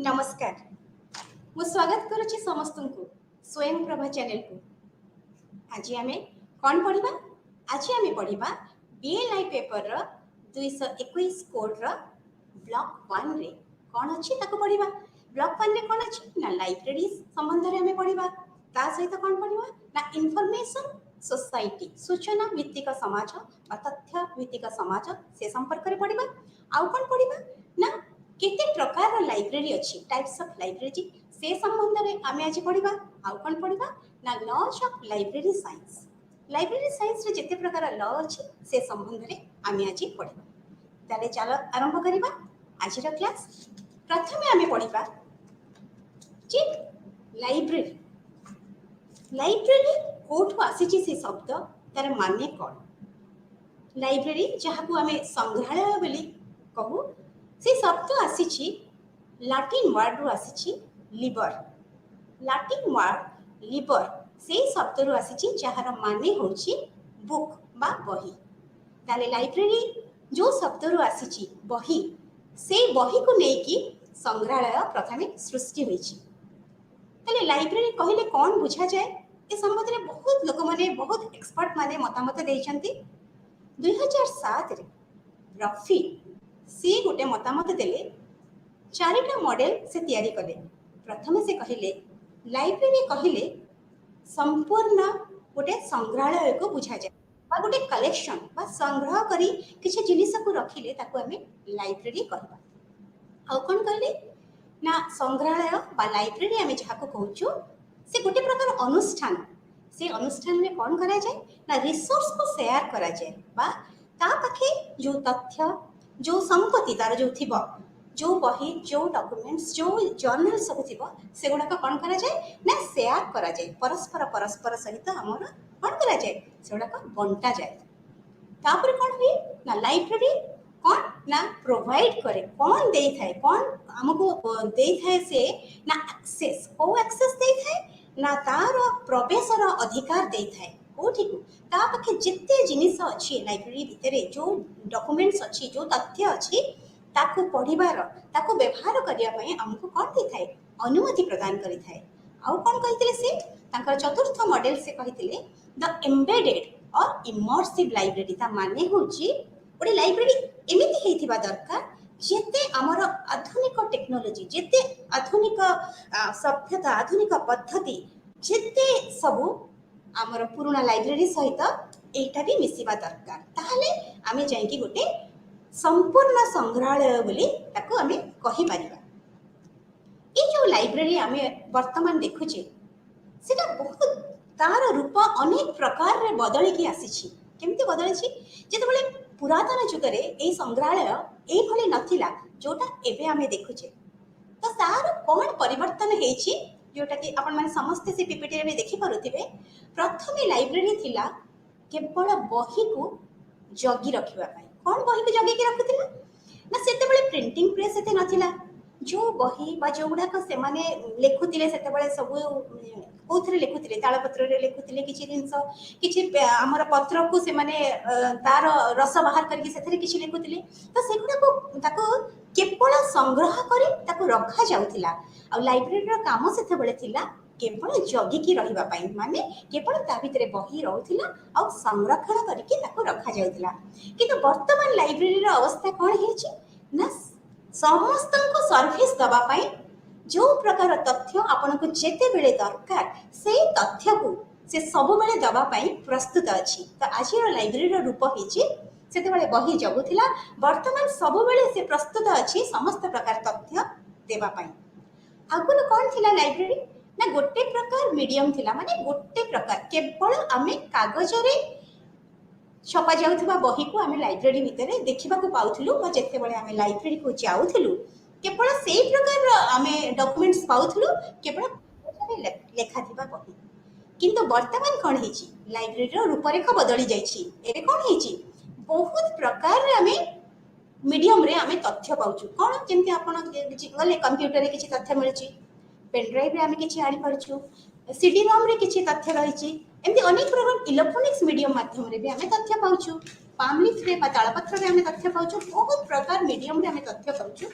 नमस्कार मु स्वागत करुच्ची समस्त को स्वयं प्रभा चैनल को। आज आम कौन पढ़ा? आज आम पढ़ा बीएलआई पेपर 221 कोड ब्लॉक 1 रे कौन अच्छी पढ़ा। ब्लॉक 1 रे कौन अच्छी ना लाइब्रेरी संबंध में पढ़ा। ता सहित कौन पढ़ा ना इनफॉरमेशन सोसाइटी सूचना भित्तिक समाज तथ्य भित्तिक समाज से संपर्क में पढ़ा। आउ कौन पढ़ा ना केते प्रकार लाइब्रेरी अच्छी टाइप्स ऑफ लाइब्रेरी से संबंध में आम आज पढ़ा। आउ कौन पढ़ा ना लॉज ऑफ लाइब्रेरी साइंस रे जिते प्रकार लॉ अच्छी से संबंध में आम आज पढ़ा। ताले चलो आरंभ करबा आज क्लास। प्रथमे आम पढ़ा जे लाइब्रेरी कोठु आसी से शब्द तार माने कौन। लाइब्रेरी जहाँ को आम संग्रहालय बोली कहू से शब्द आसी लाटिन वर्ड रु आसी लिबर। लाटिन वर्ड लिबर से शब्द रु आसी जार माने होची बुक बा बही। ताले लाइब्रेरी जो शब्द रु आसी बही से बही को लेकी संग्रहालय प्रथमे सृष्टि होईची। ताले लाइब्रेरी कहले कौन बुझा जाए ए संबंध में बहुत लोक माने बहुत एक्सपर्ट माने मतामत देइछंती। 2007 रे रफी सी गोटे मतामत देले चारिटा मॉडल से तैयारी कले। प्रथम से कहले लाइब्रेरी कहले संपूर्ण गोटे संग्रहालय को बुझा जाए बा गोटे कलेक्शन बा संग्रह करी किछि जिनिस को रखिले ताको हमें लाइब्रेरी कहबा। आ कोन कहले ना संग्रहालय बा लाइब्रेरी हमें जहाँ को कहूछु से गोटे प्रकार अनुष्ठान। से अनुष्ठान में कौन करा जाए ना रिसोर्स को शेयर करा जाए बा ता पाखे जो तथ्य जो संपत्ति तार जो थिबो जो बही जो डॉक्यूमेंट्स जो जर्नल सब थिबो से गुडा को कौन करा जाए ना शेयर करा जाए परस्पर सहित हमर कौन करा जाए से गुडा को बंटा जाए। तापर कौन हुई ना लाइब्रेरी कौन ना प्रोवाइड करे कौन दे थाए कौन हमको दे थाए से ना एक्सेस को एक्सेस दे थाए ना तार प्रवेशर अधिकार दे थाए कोठी को ता पाखे जिते जिनिस अच्छी लाइब्रेरी भितरे जो डॉक्यूमेंट्स अच्छी जो तथ्य अच्छी ताको पढ़िबार ताको व्यवहार करिया पई हमको कौन दे थाए अनुमति प्रदान करि थाए। आउ कौन कहितले से तांकर चतुर्थ मॉडल से कहितले द एम्बेडेड और इमर्सिव लाइब्रेरी। ता माने होची ओडे लाइब्रेरी एमिति हेथिबा दरकार जेते हमर आधुनिक टेक्नोलॉजी जेते आधुनिक सभ्यता आधुनिक पद्धति जेते सबु हमर पुराना लाइब्रेरी सहित एटा भी मिसिबा दरकार। ताहले आमे जाईकी गोटे संपूर्ण संग्रहालय बोली ताको आमे कहि परिबा। ए जो लाइब्रेरी आमे वर्तमान देखुचे सेटा बहुत तार रूप अनेक प्रकार रे बदली की आसीछि। केमती बदली छी जेतेबेले पुरातन जुगरे ए संग्रहालय ए भले नथिला जोटा एबे आमे देखुचे तो तार कोन परिवर्तन हेछि जोटा कि आपण माने समस्त से पीपीटी रे देखि पारुथिबे। प्रथमे लाइब्रेरी थिला केवल बही को जगी रखिबा पई। कोन बही को जगी के रखुथिला ना सेतेबेले प्रिंटिंग प्रेस एते नथिला जो बही बा जोगुडा को से माने लेखुथिले सेतेबेले सब कोथरे लेखुथिले तालपत्र रे लेखुथिले किछि जिंस किछि हमर पत्र को से माने तार रस बाहर करके सेथरे किछि लेखुथिले तो सेगुडा को ताको केवल संग्रह करी ताको रखा जाउथिला। आ लाइब्रेरी रो काम सेतेबेले थिला केवल जगी की रहिबा पई माने केवल ता भितरे बही रहउथिला आ संरक्षण करके ताको रखा जाउथिला। किंतु वर्तमान लाइब्रेरी रो अवस्था कोन हेछि ना समस्त को सर्विस दबा पाई जो प्रकार तथ्य आपन को जेते बेले दरकार से तथ्य को से सब बेले दबा पाई प्रस्तुत अछि। तो आज लाइब्रेरी रो रूप हेछि सेते बेले बही जगुथिला वर्तमान सब बेले से प्रस्तुत अछि समस्त प्रकार तथ्य देबा पाई। आगुन कोन थिला लाइब्रेरी ना गोटे प्रकार मीडियम थिला माने गोटे प्रकार केवल आमे कागज रे छपा जाउथबा बही को आमे लाइब्रेरी भितरे देखिबा को पाउथलु बा जेते बेले आमे लाइब्रेरी को जाउथलु केवल सेही प्रकार आमे डॉक्यूमेंट्स पाउथलु केवल लेखा थिबा बही। किंतु वर्तमान कोन हेछि लाइब्रेरी रो रूपरेखा बदली जाइछि। एबे कोन हेछि बहुत प्रकार रे आमे मीडियम रे आमे तथ्य पाउछु कोन जेंति आपण गले कंप्यूटर रे किछि तथ्य मिलछि पेन ड्राइव रे आमे किछि आनि परछु सीडी रोम रे किछि तथ्य रहिछि एमति अनेक प्रकार इलेक्ट्रॉनिक्स मीडियम माध्यम रे भी आमे तथ्य पाउछु पाम लीफ रे बा तालपत्र रे आमे तथ्य पाउछु बहुत प्रकार मीडियम रे आमे तथ्य पाउछु।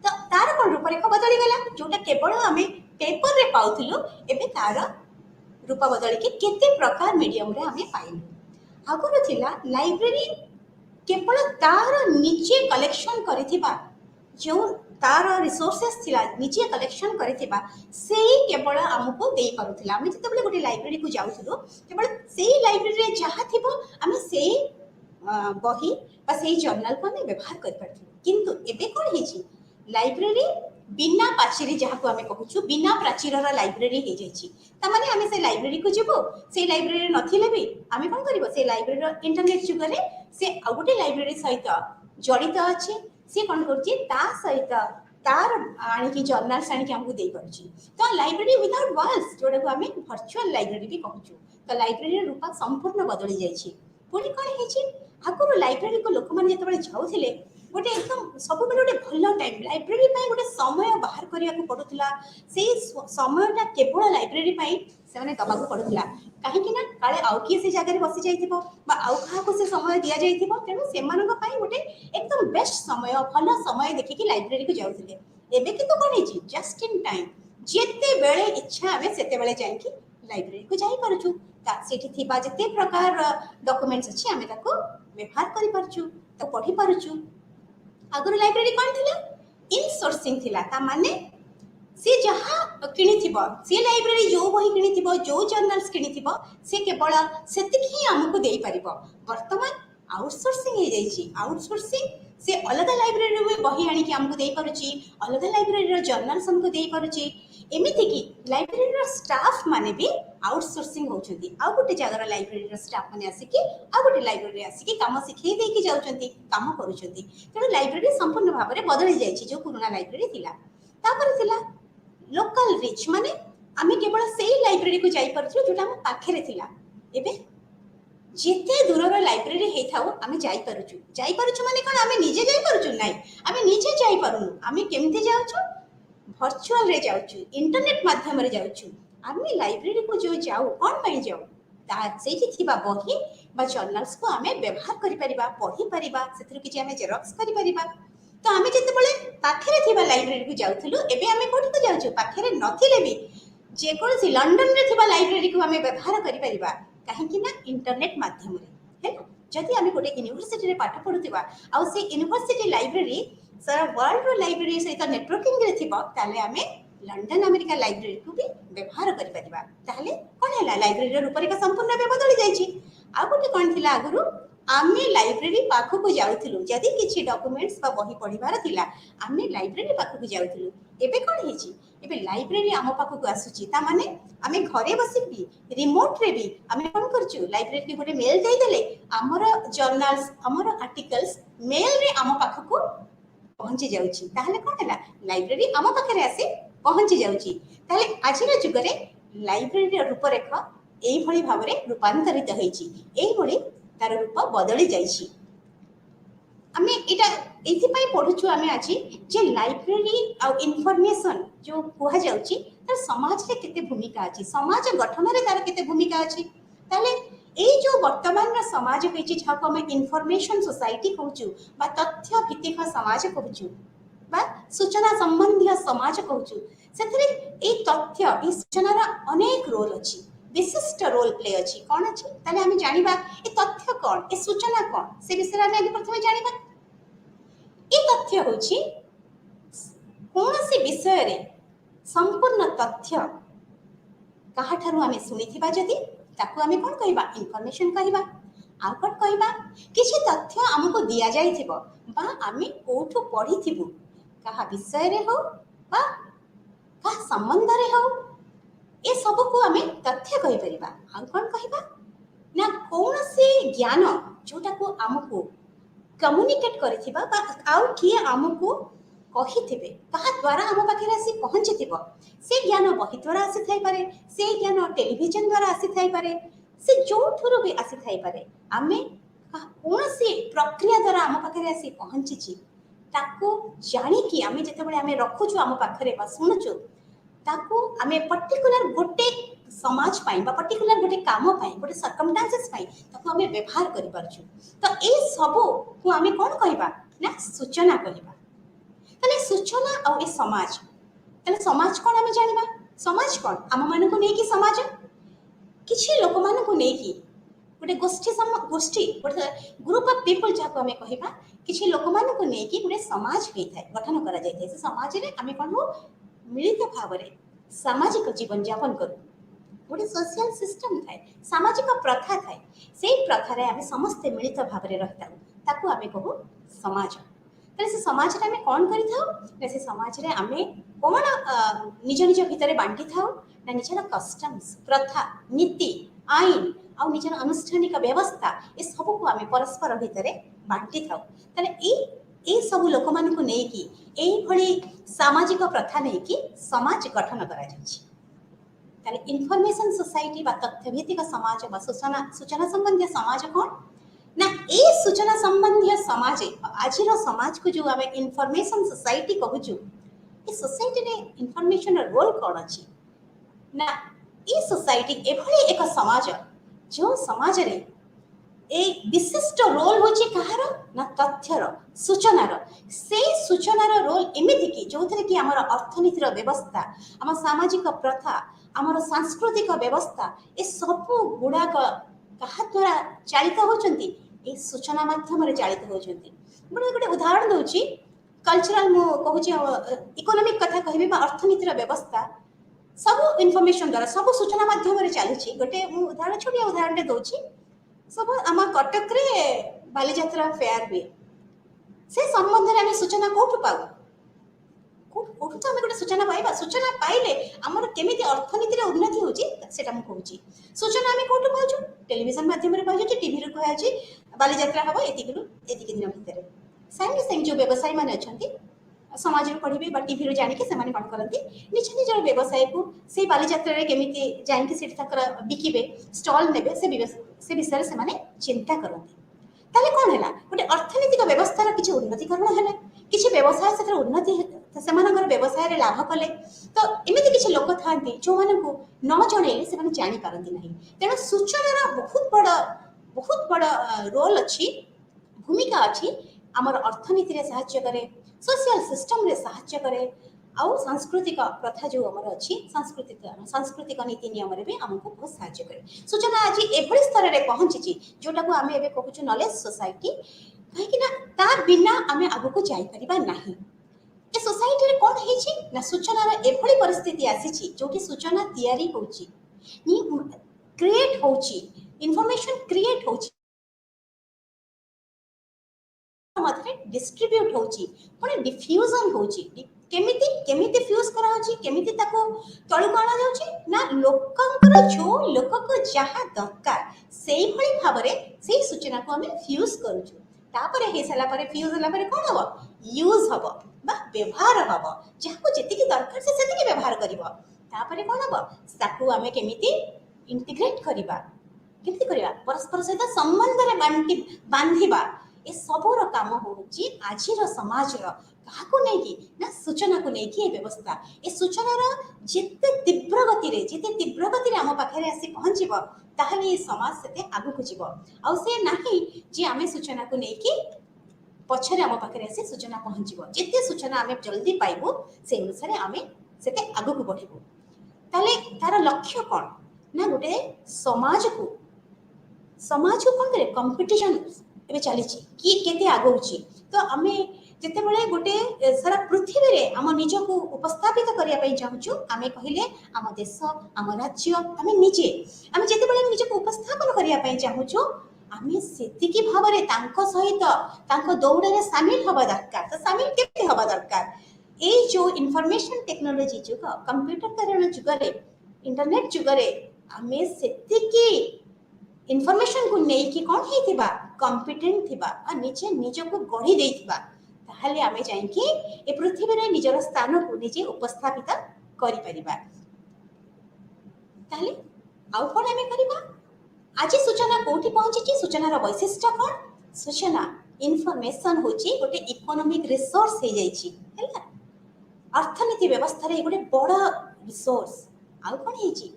तो तार कौन रूपरेखा बदली गला जोटा केवल आम पेपर रे पाउथिलु एबे तार रूप बदल के केते प्रकार मीडियम रे आम पाइलु आगुर थिला लाइब्रेरी केवल तार निजे कलेक्शन करिथिबा जो तार रिसोर्सेस थिला निजे कलेक्शन करिथिबा सेही केवल हमको देई पारुथिला आम जते गोटे लाइब्रेरी को जाउथुलु केवल सेही लाइब्रेरी रे जहा थिबो आम सेही बही बा सेही जर्नल को आम व्यवहार कर पारथिलु किंतु एबे कोन हिची लाइब्रेरी बिना पाचेरी जहाँ को आम कहूँ बिना प्राचीर लाइब्रेरी हो जाए आम से लाइब्रेरी को जीवु से लाइब्रेरी नथिले भी आम कौन कर से लाइब्रेरी इंटरनेट जुगर से आ गोटे लाइब्रेरी सहित जड़ित अच्छे सी कौन कर सहित तार आणिकी जर्नाल्स आणिकी हमको दे पारुची तो लाइब्रेरी विदाउट वॉल्स जोड़ा को आम वर्चुअल लाइब्रेरी भी कहूँ तो लाइब्रेरी रूप संपूर्ण बदली जाइए पुणी कौन है आगुरी लाइब्रेरी को लोक मैंने जो जाऊे गोटे एकदम सब गोटे भल टाइम लाइब्रेरी गोटे समय बाहर करने को पड़ूला से समयटा केवल लाइब्रेरी से दबा पड़ूला कहीं काले आउ किए से जगह बसी जाइए आउ क्या से समय दि जाइए तेणु से गोटे एकदम बेस्ट समय भल समय देखिकी लाइब्रेरी को जाऊे एवं कि कौन है जस्ट इन टाइम जिते बेले इच्छा आम से जाकि लाइब्रेरी को जापरचु से जिते प्रकार डॉक्यूमेंट्स अच्छे आम व्यवहार कर पढ़ी पार्चु आगुरी लाइब्रेरी कौन थिला इनसोर्सिंग थिला ता माने से जहाँ किनिथिबो से लाइब्रेरी जो बही किनिथिबो जो जर्नल्स किनिथिबो से केवल सेतिक ही हमको देई परिबो वर्तमान आउटसोर्सिंग हो जाइछि आउटसोर्सिंग से अलग लाइब्रेरी में बही आनी कि हमको देई पारुची अलग लाइब्रेरी रो जर्नल्स हमको देई पारुची एमिति कि लाइब्रेरी रो स्टाफ माने भी आउटसोर्सिंग होउछंती आ गोटे जगह लाइब्रेरी रो स्टाफ माने आसी कि आ गोटे लाइब्रेरी आसी कि काम सिखै दे कि जाउछंती काम करूछंती तेणु लाइब्रेरी संपूर्ण भाव में बदली जाइछि जो पुराना लाइब्रेरी थिला तापर थिला लोकल रिच माने आमे केवल सेही लाइब्रेरी को जाई परछु जोटा हम पाखरे थिला एबे जेते दूर लाइब्रेरी हे थाउ आमे जाई परछु माने कोन आमे निजे जाई परछु नाही आमे निजे जाई परनु आमे केमते जाउछु वर्चुअल रे जाउछु इंटरनेट माध्यम रे जाउछु आमे लाइब्रेरी को जो जाऊ कोन पई जाऊ ता सेठी थिबा बही बा जर्नल्स को आमे व्यवहार करि परिबा पढ़ी परिबा सेथरु किछि आमे जेरॉक्स करि परिबा तो आमे जते बळे पाखरे थिबा लाइब्रेरी को जाउथुलु एबे आमे कोठी को जाउछु पाखरे नथिले भी जे कोनसी लंडन रे थिबा लाइब्रेरी को आमे व्यवहार करि परिबा काहे कि ना इंटरनेट माध्यम रे है जदि आमे गोटे यूनिवर्सिटी रे पाठ पढुथिबा आ से यूनिवर्सिटी लाइब्रेरी सारा वर्ल्ड रो लाइब्रेरी सहित नेटवर्किंग रे थिबा ताले आमे लंडन अमेरिका लाइब्रेरी को भी व्यवहार करि परिबा ताले कोन हैला लाइब्रेरी रो रूपरेखा संपूर्ण बदली जाइछि आ गोटे कोन थिला आगुरु आमे लाइब्रेरी पाखो को जाउथिलु जदि किछि डॉक्यूमेंट्स बा बही पढिबार थिला आमे लाइब्रेरी पाखो को जाउथिलु एबे कोन हिछि एबे लाइब्रेरी आम पाखो को आसुछि ता माने आमे घरे बसी भी रिमोट रे भी आमे कोन करछु लाइब्रेरी के गोटे मेल देई देले हमर जर्नल्स हमर आर्टिकल्स मेल रे आम पाखो को पहुंची जाउछि ताहले कोन हैला लाइब्रेरी आम पाखरे आसी पहुंची जाउछि ताहले आजिर जुगरे लाइब्रेरी रूपरेखा एई भली भाबरे रूपांतरित होईछि एई भली तार रूप बदली जाइछि आमे एटा एथि पई पढुछु आमे आछि जे लाइब्रेरी आ इन्फॉर्मेशन जो कोहा जाउछि तार समाज रे केते भूमिका अछि समाज गठन रे तार केते भूमिका अछि ताले एई जो वर्तमान रा समाज होईछि जाको हम इन्फॉर्मेशन सोसाइटी कहूछु बा तथ्य भित्तिक समाज कहूछु बा सूचना संबंधी समाज कहूछु सेथरे एई तथ्य ई सूचना रा अनेक रोल अछि विशिष्ट रोल प्ले अच्छी कौन अच्छी ताले हमें जानिबा ए तथ्य कौन ए सूचना कौन से विषय में आगे प्रथम जानिबा ए तथ्य होछि कोनसी विषय रे संपूर्ण तथ्य कहा ठारू हमें सुनिथिबा जदी ताकू हमें कोन कहबा इन्फॉर्मेशन कहबा आ कोन कहबा किछि तथ्य हमको दिया जाइथिबो बा हमें कोठो पढिथिबु कहा विषय रे हो बा का संबंध रे हो ए सब को आमे तथ्य कहि परिबा आ कोन कहबा ना कौन से ज्ञान जोटा को हमको कम्युनिकेट करथिबा बा आउ किए हमको कहिथिबे कहा द्वारा हम पाखरे आसी पहुंचथिबो से ज्ञान बही द्वारा आसी थाई पारे से ज्ञान टेलीविजन द्वारा आसी थाई पारे से जोठुरो भी आसी थाई पारे आमे कौन से प्रक्रिया द्वारा हम पाखरे आसी पहुंचीची ताको जानी कि आमे जते बळे आमे रखुछु हम पाखरे बा सुनुछु ताको आमे पर्टिकुलर गोटे समाज पाई बा पर्टिकुलर गोटे काम पाई गोटे सर्कमस्टांसेस पाई ताको आमे व्यवहार करि परछु तो ए सब को आमे कोन कहबा ना सूचना कहबा तले सूचना और ए समाज ताले समाज कोन आमे जानिबा समाज कोन आम मानकु नै कि समाज किछि लोक मानकु नै कि गोटे गोष्ठी गोटे ग्रुप ऑफ पीपल जहाँ आम कह किसी लोक मानक नहीं कि गोटे समाज होता है गठन कर समाज में आम कौन हो मिलित भाव में सामाजिक जीवन यापन करूँ गोटे सोशल सिस्टम थाए सामाजिक प्रथा थाए से प्रथार आम समस्ते मिलित भाव में रही था आम कहू समाज से समाज आम कौन कर समाज में आम कौन निज निज भितर बांटी था ना निजर कस्टम्स प्रथा नीति आईन आ निजर अनुष्ठानिक व्यवस्था ये सब को आम परस्पर भितर बांटी था सब लोक मान सामाजिक प्रथा नहीं कि समाज गठन कर इनफॉरमेशन सोसाइटी तथ्य भित्तिक समाज सूचना संबंधी समाज कौन ना ए सूचना संबंधी समाज आज समाज को जो आम इनफॉरमेशन सोसाइटी कहूँ ये सोसाइटी रे इनफॉरमेशन रोल कौन अच्छी ना ये सोसाइटी एभली एक समाज जो समाज रे एक विशिष्ट रोल होची कहार ना तथ्यर सूचनार से सूचनार रोल एमिति कि जो थे कि आमर अर्थनीतिर व्यवस्था आम सामाजिक प्रथा आमर सांस्कृतिक व्यवस्था ये सब गुड़ाक कहा द्वारा चालित होचंती ए सूचना माध्यम रे चालित होचंती मुझे गोटे उदाहरण दूची कल्चरल मु कहूची इकोनॉमिक कथा कहबी बा अर्थनीतिर व्यवस्था सब इनफॉरमेशन द्वारा सब सूचना माध्यम रे चालुची गोटे मु उदाहरण छोटिया उदाहरण दे दोची सब आम कटक रे बालीजात्रा फेयर हुए से संबंध में आम सूचना कौटू पाऊ कौटू तो आम गोटे सूचना पाइबा सूचना पाइले आमर केमिति अर्थनीति उन्नति होची सेटा मु कहूची सूचना आम कौटू पाउछु टेलीविजन माध्यम रे पाउछु टीवी रे कहूची बालीजात्रा हबो एतिक दिन भितर साइंस साइंस जो व्यवसायी माने अछंती समाज रे पढ़िबे बा टीवी रे जानि के से माने कोन करंती निज निजर व्यवसाय को से बालीजात्रा रे केमिति जानि के सेठ तकर बिकिबे स्टॉल नेबे से विषय से माने चिंता करंती ताले कोन हैला गोटे अर्थनीतिक व्यवस्था किछि उन्नतिकरण हैला किछि व्यवसाय से उन्नति से मानकर व्यवसाय रे लाभ कले तो एमिति किछि लोक थांती जो मानकु न जणेले से माने जानि पारंती नाही तेनो सूचनार बहुत बड़ रोल अछि भूमिका अछि हमर अर्थनीति रे सहायता करे सोशल सिस्टम रे सहायता करे आउ सांस्कृतिक प्रथा जो हमर अछि सांस्कृतिक नीति नियम रे भी हमको बहुत सहायता करे सूचना आज एभली स्तर रे पहुंची छी जोटा को आमे एबे कहूछु नॉलेज सोसाइटी काहे कि ना ता बिना आमे आगु को जाई परिबा नाही ए सोसाइटी रे कोन हे छी ना सूचना रे एभली परिस्थिति आसी छी जोटी सूचना तयारी होची नी क्रिएट होची इंफॉर्मेशन क्रिएट होची मधरे डिस्ट्रीब्यूट होची पुणे डिफ्यूजन होची केमिति फ्यूज करा होची केमिति ताको तळु काणा जाउची ना लोकंकर जो लोक को जहा दरकार सेही भली भाबरे सेही सूचना को हमें फ्यूज करूछु तापरे हे सला परे फ्यूज होला परे कोन हबो यूज हबो बा व्यवहार हबो जहाको जेतिकी दरकार से सेतिकी व्यवहार करिवो तापरे कोन हबो ताको हमें केमिति इंटीग्रेट करिबा परस्पर सहित संबंध रे बांधिबा ए सबोर काम होची आजिर समाजर काहाको नै कि ना सूचना को नै कि ए व्यवस्था ए सूचनार जेते तीव्र गति रे हम पाखरे आसी पहुंचीबो ताहले ए समाज सेते आगु को जीवो आ से नाही जे आमे सूचना को नै कि पछरे हम पाखरे आसी सूचना पहुंचीबो जेते सूचना आमे जल्दी पाइबो से अनुसार आमे सेते आगु को बढ़िबो ताले तार लक्ष्य कोन ना गोटे समाज को कोन करे कंपटीशन एबे चली कि केते आगौची तो आमे जेते बेले गोटे सारा पृथ्वी रे हम निज को उपस्थापित करिया पई चाहूछु आमे कहिले हम देश हम राज्य आमे निजे आमे जेते बेले निज को उपस्थापन करिया पई चाहूछु आमे सेति की भाव रे तांको सहित तांको दौड़ रे शामिल हबा दरकार तो शामिल केते हबा दरकार ए जो इंफॉर्मेशन टेक्नोलॉजी जुग कंप्यूटर करण जुग रे इंटरनेट जुग रे आमे सेति की इनफॉरमेशन को नहीं कि कौन ही थिबा कॉम्पिटेंट थिबा आ निजे निज को गढ़ी देथिबा ताहले आमे जाई कि ए पृथ्वी रे निजर स्थान को निजे उपस्थापित करि परिबा ताहले आउ कोन आमे करिबा आज सूचना कोठी पहुंची छी सूचना रो वैशिष्ट्य कोन सूचना इनफॉरमेशन होची गोटे इकोनॉमिक रिसोर्स हे जाई छी हैला अर्थनीति व्यवस्था रे गोटे बड़ रिसोर्स आउ कोन हे छी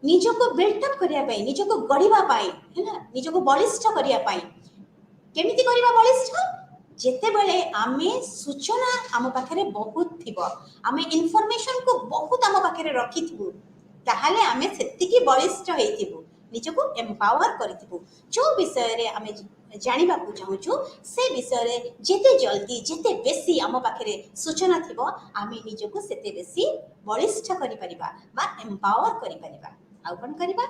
निज को बिल्टअप करिया पाई निज को गढ़िबा पाई हैला निज को बलिष्ठ करिया पाई केमिति करिबा बलिष्ठ ଯେତେବେଳେ ଆମେ ସୂଚନା ଆମ ପାଖରେ ବହୁତ ଥିବ, ଆମେ ଇନଫର୍ମେସନକୁ ବହୁତ ଆମ ପାଖରେ ରଖିଥିବୁ, ତାହେଲେ ଆମେ ସେତିକି ବଳିଷ୍ଠ ହେଇଥିବୁ, ନିଜକୁ ଏମ୍ପାୱାର କରିଥିବୁ। ଯେଉଁ ବିଷୟରେ ଆମେ ଜାଣିବାକୁ ଚାହୁଁଛୁ ସେ ବିଷୟରେ ଯେତେ ଜଲ୍ଦି ଯେତେ ବେଶୀ ଆମ ପାଖରେ ସୂଚନା ଥିବ, ଆମେ ନିଜକୁ ସେତେ ବେଶୀ ବଳିଷ୍ଠ କରିପାରିବା ବା ଏମ୍ପାୱାର କରିପାରିବା। ଆଉ କ'ଣ କରିବା?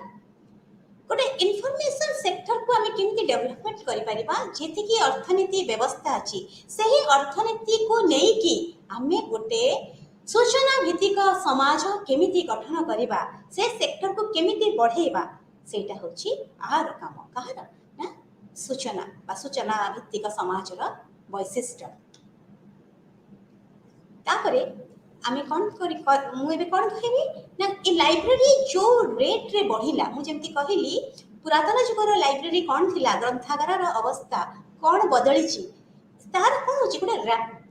ଗୋଟେ ଇନଫର୍ମେସନ ସେକ୍ଟରକୁ ଆମେ କେମିତି ଡେଭଲପମେଣ୍ଟ କରିପାରିବା, ଯେତିକି ଅର୍ଥନୀତି ବ୍ୟବସ୍ଥା ଅଛି ସେହି ଅର୍ଥନୀତିକୁ ନେଇକି ଆମେ ଗୋଟେ ସୂଚନା ଭିତ୍ତିକ ସମାଜ କେମିତି ଗଠନ କରିବା, ସେ ସେକ୍ଟରକୁ କେମିତି ବଢ଼େଇବା, ସେଇଟା ହେଉଛି ଆର କାମ। କାହାର ନା? ସୂଚନା ବା ସୂଚନା ଭିତ୍ତିକ ସମାଜର ବୈଶିଷ୍ଟ୍ୟ। ତାପରେ ଆମେ କ'ଣ କରି, ମୁଁ ଏବେ କ'ଣ କହିବି ନା, ଏ ଲାଇବ୍ରେରୀ ଯେଉଁ ରେଟ୍ରେ ବଢ଼ିଲା, ମୁଁ ଯେମିତି କହିଲି ପୁରାତନ ଯୁଗର ଲାଇବ୍ରେରୀ କ'ଣ ଥିଲା, ଗ୍ରନ୍ଥାଗାରର ଅବସ୍ଥା କ'ଣ ବଦଳିଛି, ତାର କ'ଣ ହେଉଛି, ଗୋଟେ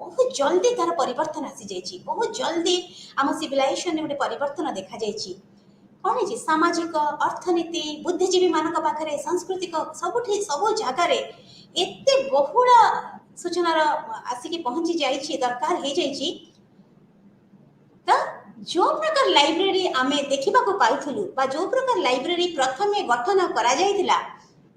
ବହୁତ ଜଲ୍ଦି ତାର ପରିବର୍ତ୍ତନ ଆସିଯାଇଛି। ବହୁତ ଜଲ୍ଦି ଆମ ସିଭିଲାଇଜେସନରେ ଗୋଟେ ପରିବର୍ତ୍ତନ ଦେଖାଯାଇଛି। କ'ଣ ହେଇଛି, ସାମାଜିକ, ଅର୍ଥନୀତି, ବୁଦ୍ଧିଜୀବୀମାନଙ୍କ ପାଖରେ, ସାଂସ୍କୃତିକ, ସବୁଠି ସବୁ ଜାଗାରେ ଏତେ ବହୁଳ ସୂଚନାର ଆସିକି ପହଞ୍ଚି ଯାଇଛି, ଦରକାର ହେଇଯାଇଛି। ତ ଯେଉଁ ପ୍ରକାର ଲାଇବ୍ରେରୀ ଆମେ ଦେଖିବାକୁ ପାଇଥିଲୁ ବା ଯେଉଁ ପ୍ରକାର ଲାଇବ୍ରେରୀ ପ୍ରଥମେ ଗଠନ କରାଯାଇଥିଲା,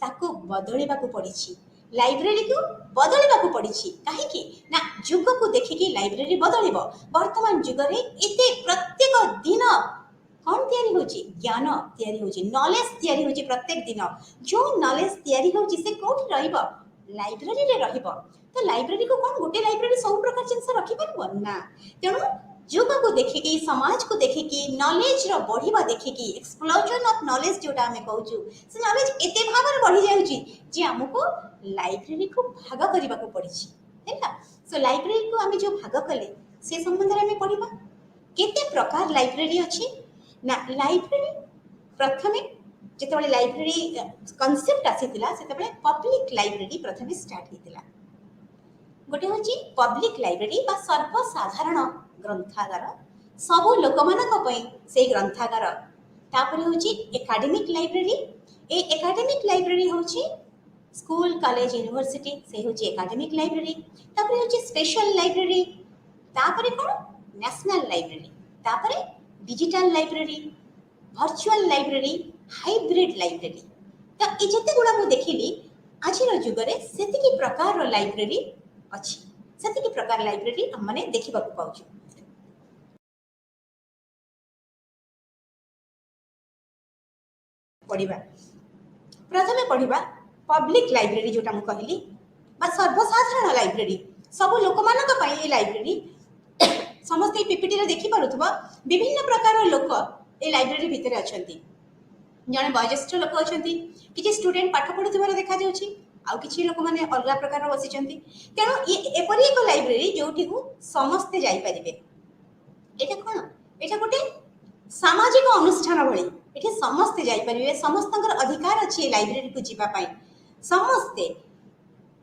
ତାକୁ ବଦଳିବାକୁ ପଡ଼ିଛି। ଲାଇବ୍ରେରୀକୁ ବଦଳିବାକୁ ପଡ଼ିଛି। କାହିଁକି ନା, ଯୁଗକୁ ଦେଖିକି ଲାଇବ୍ରେରୀ ବଦଳିବ। ବର୍ତ୍ତମାନ ଯୁଗରେ ଏତେ ପ୍ରତ୍ୟେକ ଦିନ କ'ଣ ତିଆରି ହେଉଛି, ଜ୍ଞାନ ତିଆରି ହେଉଛି, ନଲେଜ ତିଆରି ହେଉଛି ପ୍ରତ୍ୟେକ ଦିନ। ଯେଉଁ ନଲେଜ ତିଆରି ହେଉଛି ସେ କେଉଁଠି ରହିବ, ଲାଇବ୍ରେରୀରେ ରହିବ। ତ ଲାଇବ୍ରେରୀକୁ କ'ଣ ଗୋଟେ ଲାଇବ୍ରେରୀ ସବୁ ପ୍ରକାର ଜିନିଷ ରଖିପାରିବ ନା। ତେଣୁ ଯୁଗକୁ ଦେଖିକି, ସମାଜକୁ ଦେଖିକି, ନଲେଜର ବଢ଼ିବା ଦେଖିକି, ଏକ୍ସପ୍ଲୋଜନ ଅଫ୍ ନଲେଜ ଯେଉଁଟା ଆମେ କହୁଛୁ, ସେ ନଲେଜ ଏତେ ଭାବରେ ବଢ଼ି ଯାଉଛି ଯେ ଆମକୁ ଲାଇବ୍ରେରୀକୁ ଭାଗ କରିବାକୁ ପଡ଼ିଛି, ହେଲା। ସୋ ଲାଇବ୍ରେରୀକୁ ଆମେ ଯେଉଁ ଭାଗ କଲେ ସେ ସମ୍ବନ୍ଧରେ ଆମେ ପଢ଼ିବା। କେତେ ପ୍ରକାର ଲାଇବ୍ରେରୀ ଅଛି ନା, ଲାଇବ୍ରେରୀ ପ୍ରଥମେ ଯେତେବେଳେ ଲାଇବ୍ରେରୀ କନସେପ୍ଟ ଆସିଥିଲା, ସେତେବେଳେ ପବ୍ଲିକ ଲାଇବ୍ରେରୀ ପ୍ରଥମେ ଷ୍ଟାର୍ଟ ହେଇଥିଲା। ଗୋଟେ ହେଉଛି ପବ୍ଲିକ ଲାଇବ୍ରେରୀ ବା ସର୍ବସାଧାରଣ ଗ୍ରନ୍ଥାଗାର, ସବୁ ଲୋକମାନଙ୍କ ପାଇଁ ସେଇ ଗ୍ରନ୍ଥାଗାର। ତାପରେ ହେଉଛି ଏକାଡେମିକ ଲାଇବ୍ରେରୀ। এই একাডেমিক লাইব্রেরি হচ্ছে স্কুল, কলেজ, ইউনিভার্সিটি, সেই হচ্ছে একাডেমিক লাইব্রেরি। তারপরে হচ্ছে স্পেশাল লাইব্রেরি, তারপরে কোন ন্যাশনাল লাইব্রেরি, তারপরে digital library, virtual library, hybrid library. ତ ଏ ଯେତେ ଗୁଡ଼ା ମୁଁ ଦେଖିଲି, ଆଜିର ଯୁଗରେ ସେତିକି ପ୍ରକାରର ଲାଇବ୍ରେରୀ ଅଛି, ସେତିକି ପ୍ରକାର ଲାଇବ୍ରେରୀ ଆମମାନେ ଦେଖିବାକୁ ପାଉଛୁ। ପଢ଼ିବା, ପ୍ରଥମେ ପଢ଼ିବା ପବ୍ଲିକ ଲାଇବ୍ରେରୀ, ଯେଉଁଟା ମୁଁ କହିଲି ବା ସର୍ବସାଧାରଣ ଲାଇବ୍ରେରୀ, ସବୁ ଲୋକମାନଙ୍କ ପାଇଁ ଏ ଲାଇବ୍ରେରୀ। ସମସ୍ତେ ପିପିଟିରେ ଦେଖିପାରୁଥିବ, ବିଭିନ୍ନ ପ୍ରକାର ଲୋକ ଏ ଲାଇବ୍ରେରୀ ଭିତରେ ଅଛନ୍ତି। ଜଣେ ବୟୋଜ୍ୟେଷ୍ଠ ଲୋକ ଅଛନ୍ତି, କିଛି ଷ୍ଟୁଡେଣ୍ଟ ପାଠ ପଢୁଥିବାର ଦେଖାଯାଉଛି, ଆଉ କିଛି ଲୋକମାନେ ଅଲଗା ପ୍ରକାର ବସିଛନ୍ତି। ତେଣୁ ଏପରି ଏକ ଲାଇବ୍ରେରୀ ଯେଉଁଠିକୁ ସମସ୍ତେ ଯାଇପାରିବେ। ଏଇଟା କ'ଣ, ଏଇଟା ଗୋଟେ ସାମାଜିକ ଅନୁଷ୍ଠାନ ଭଳି, ଏଠି ସମସ୍ତେ ଯାଇପାରିବେ, ସମସ୍ତଙ୍କର ଅଧିକାର ଅଛି ଏ ଲାଇବ୍ରେରୀକୁ ଯିବା ପାଇଁ। ସମସ୍ତେ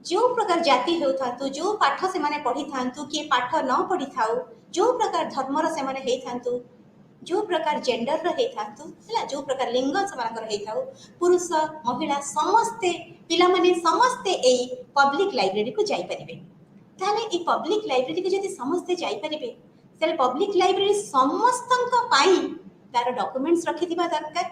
ଯେଉଁ ପ୍ରକାର ଜାତି ହେଉଥାନ୍ତୁ, ଯେଉଁ ପାଠ ସେମାନେ ପଢ଼ିଥାନ୍ତୁ, କିଏ ପାଠ ନ ପଢ଼ିଥାଉ, ଯେଉଁ ପ୍ରକାର ଧର୍ମର ସେମାନେ ହେଇଥାନ୍ତୁ, ଯେଉଁ ପ୍ରକାର ଜେଣ୍ଡରର ହେଇଥାନ୍ତୁ, ହେଲା, ଯେଉଁ ପ୍ରକାର ଲିଙ୍ଗ ସେମାନଙ୍କର ହେଇଥାଉ, ପୁରୁଷ ମହିଳା ସମସ୍ତେ, ପିଲାମାନେ ସମସ୍ତେ ଏଇ ପବ୍ଲିକ ଲାଇବ୍ରେରୀକୁ ଯାଇପାରିବେ। ତାହେଲେ ଏଇ ପବ୍ଲିକ ଲାଇବ୍ରେରୀକୁ ଯଦି ସମସ୍ତେ ଯାଇପାରିବେ, ତାହେଲେ ପବ୍ଲିକ ଲାଇବ୍ରେରୀ ସମସ୍ତଙ୍କ ପାଇଁ ତାର ଡକୁମେଣ୍ଟସ ରଖିଥିବା ଦରକାର।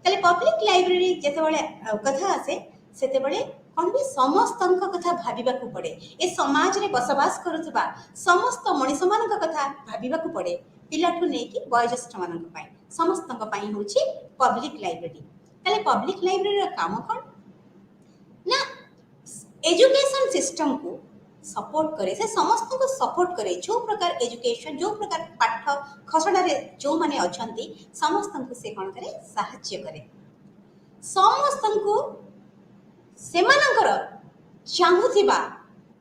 ତାହେଲେ ପବ୍ଲିକ ଲାଇବ୍ରେରୀ ଯେତେବେଳେ କଥା ଆସେ, ସେତେବେଳେ କ'ଣ ବି ସମସ୍ତଙ୍କ କଥା ଭାବିବାକୁ ପଡ଼େ। ଏ ସମାଜରେ ବସବାସ କରୁଥିବା ସମସ୍ତ ମଣିଷମାନଙ୍କ କଥା ଭାବିବାକୁ ପଡ଼େ, ପିଲାଠୁ ନେଇକି ବୟୋଜ୍ୟେଷ୍ଠମାନଙ୍କ ପାଇଁ, ସମସ୍ତଙ୍କ ପାଇଁ ହେଉଛି ପବ୍ଲିକ ଲାଇବ୍ରେରୀ। ତାହେଲେ ପବ୍ଲିକ ଲାଇବ୍ରେରୀର କାମ କ'ଣ ନା, ଏଜୁକେସନ ସିଷ୍ଟମକୁ ସପୋର୍ଟ କରେ, ସେ ସମସ୍ତଙ୍କୁ ସପୋର୍ଟ କରେ। ଯେଉଁ ପ୍ରକାର ଏଜୁକେସନ, ଯେଉଁ ପ୍ରକାର ପାଠ ଖସଡ଼ାରେ ଯେଉଁମାନେ ଅଛନ୍ତି ସମସ୍ତଙ୍କୁ ସେ କ'ଣ କରେ, ସାହାଯ୍ୟ କରେ। ସମସ୍ତଙ୍କୁ ସେମାନଙ୍କର ଚାହୁଁଥିବା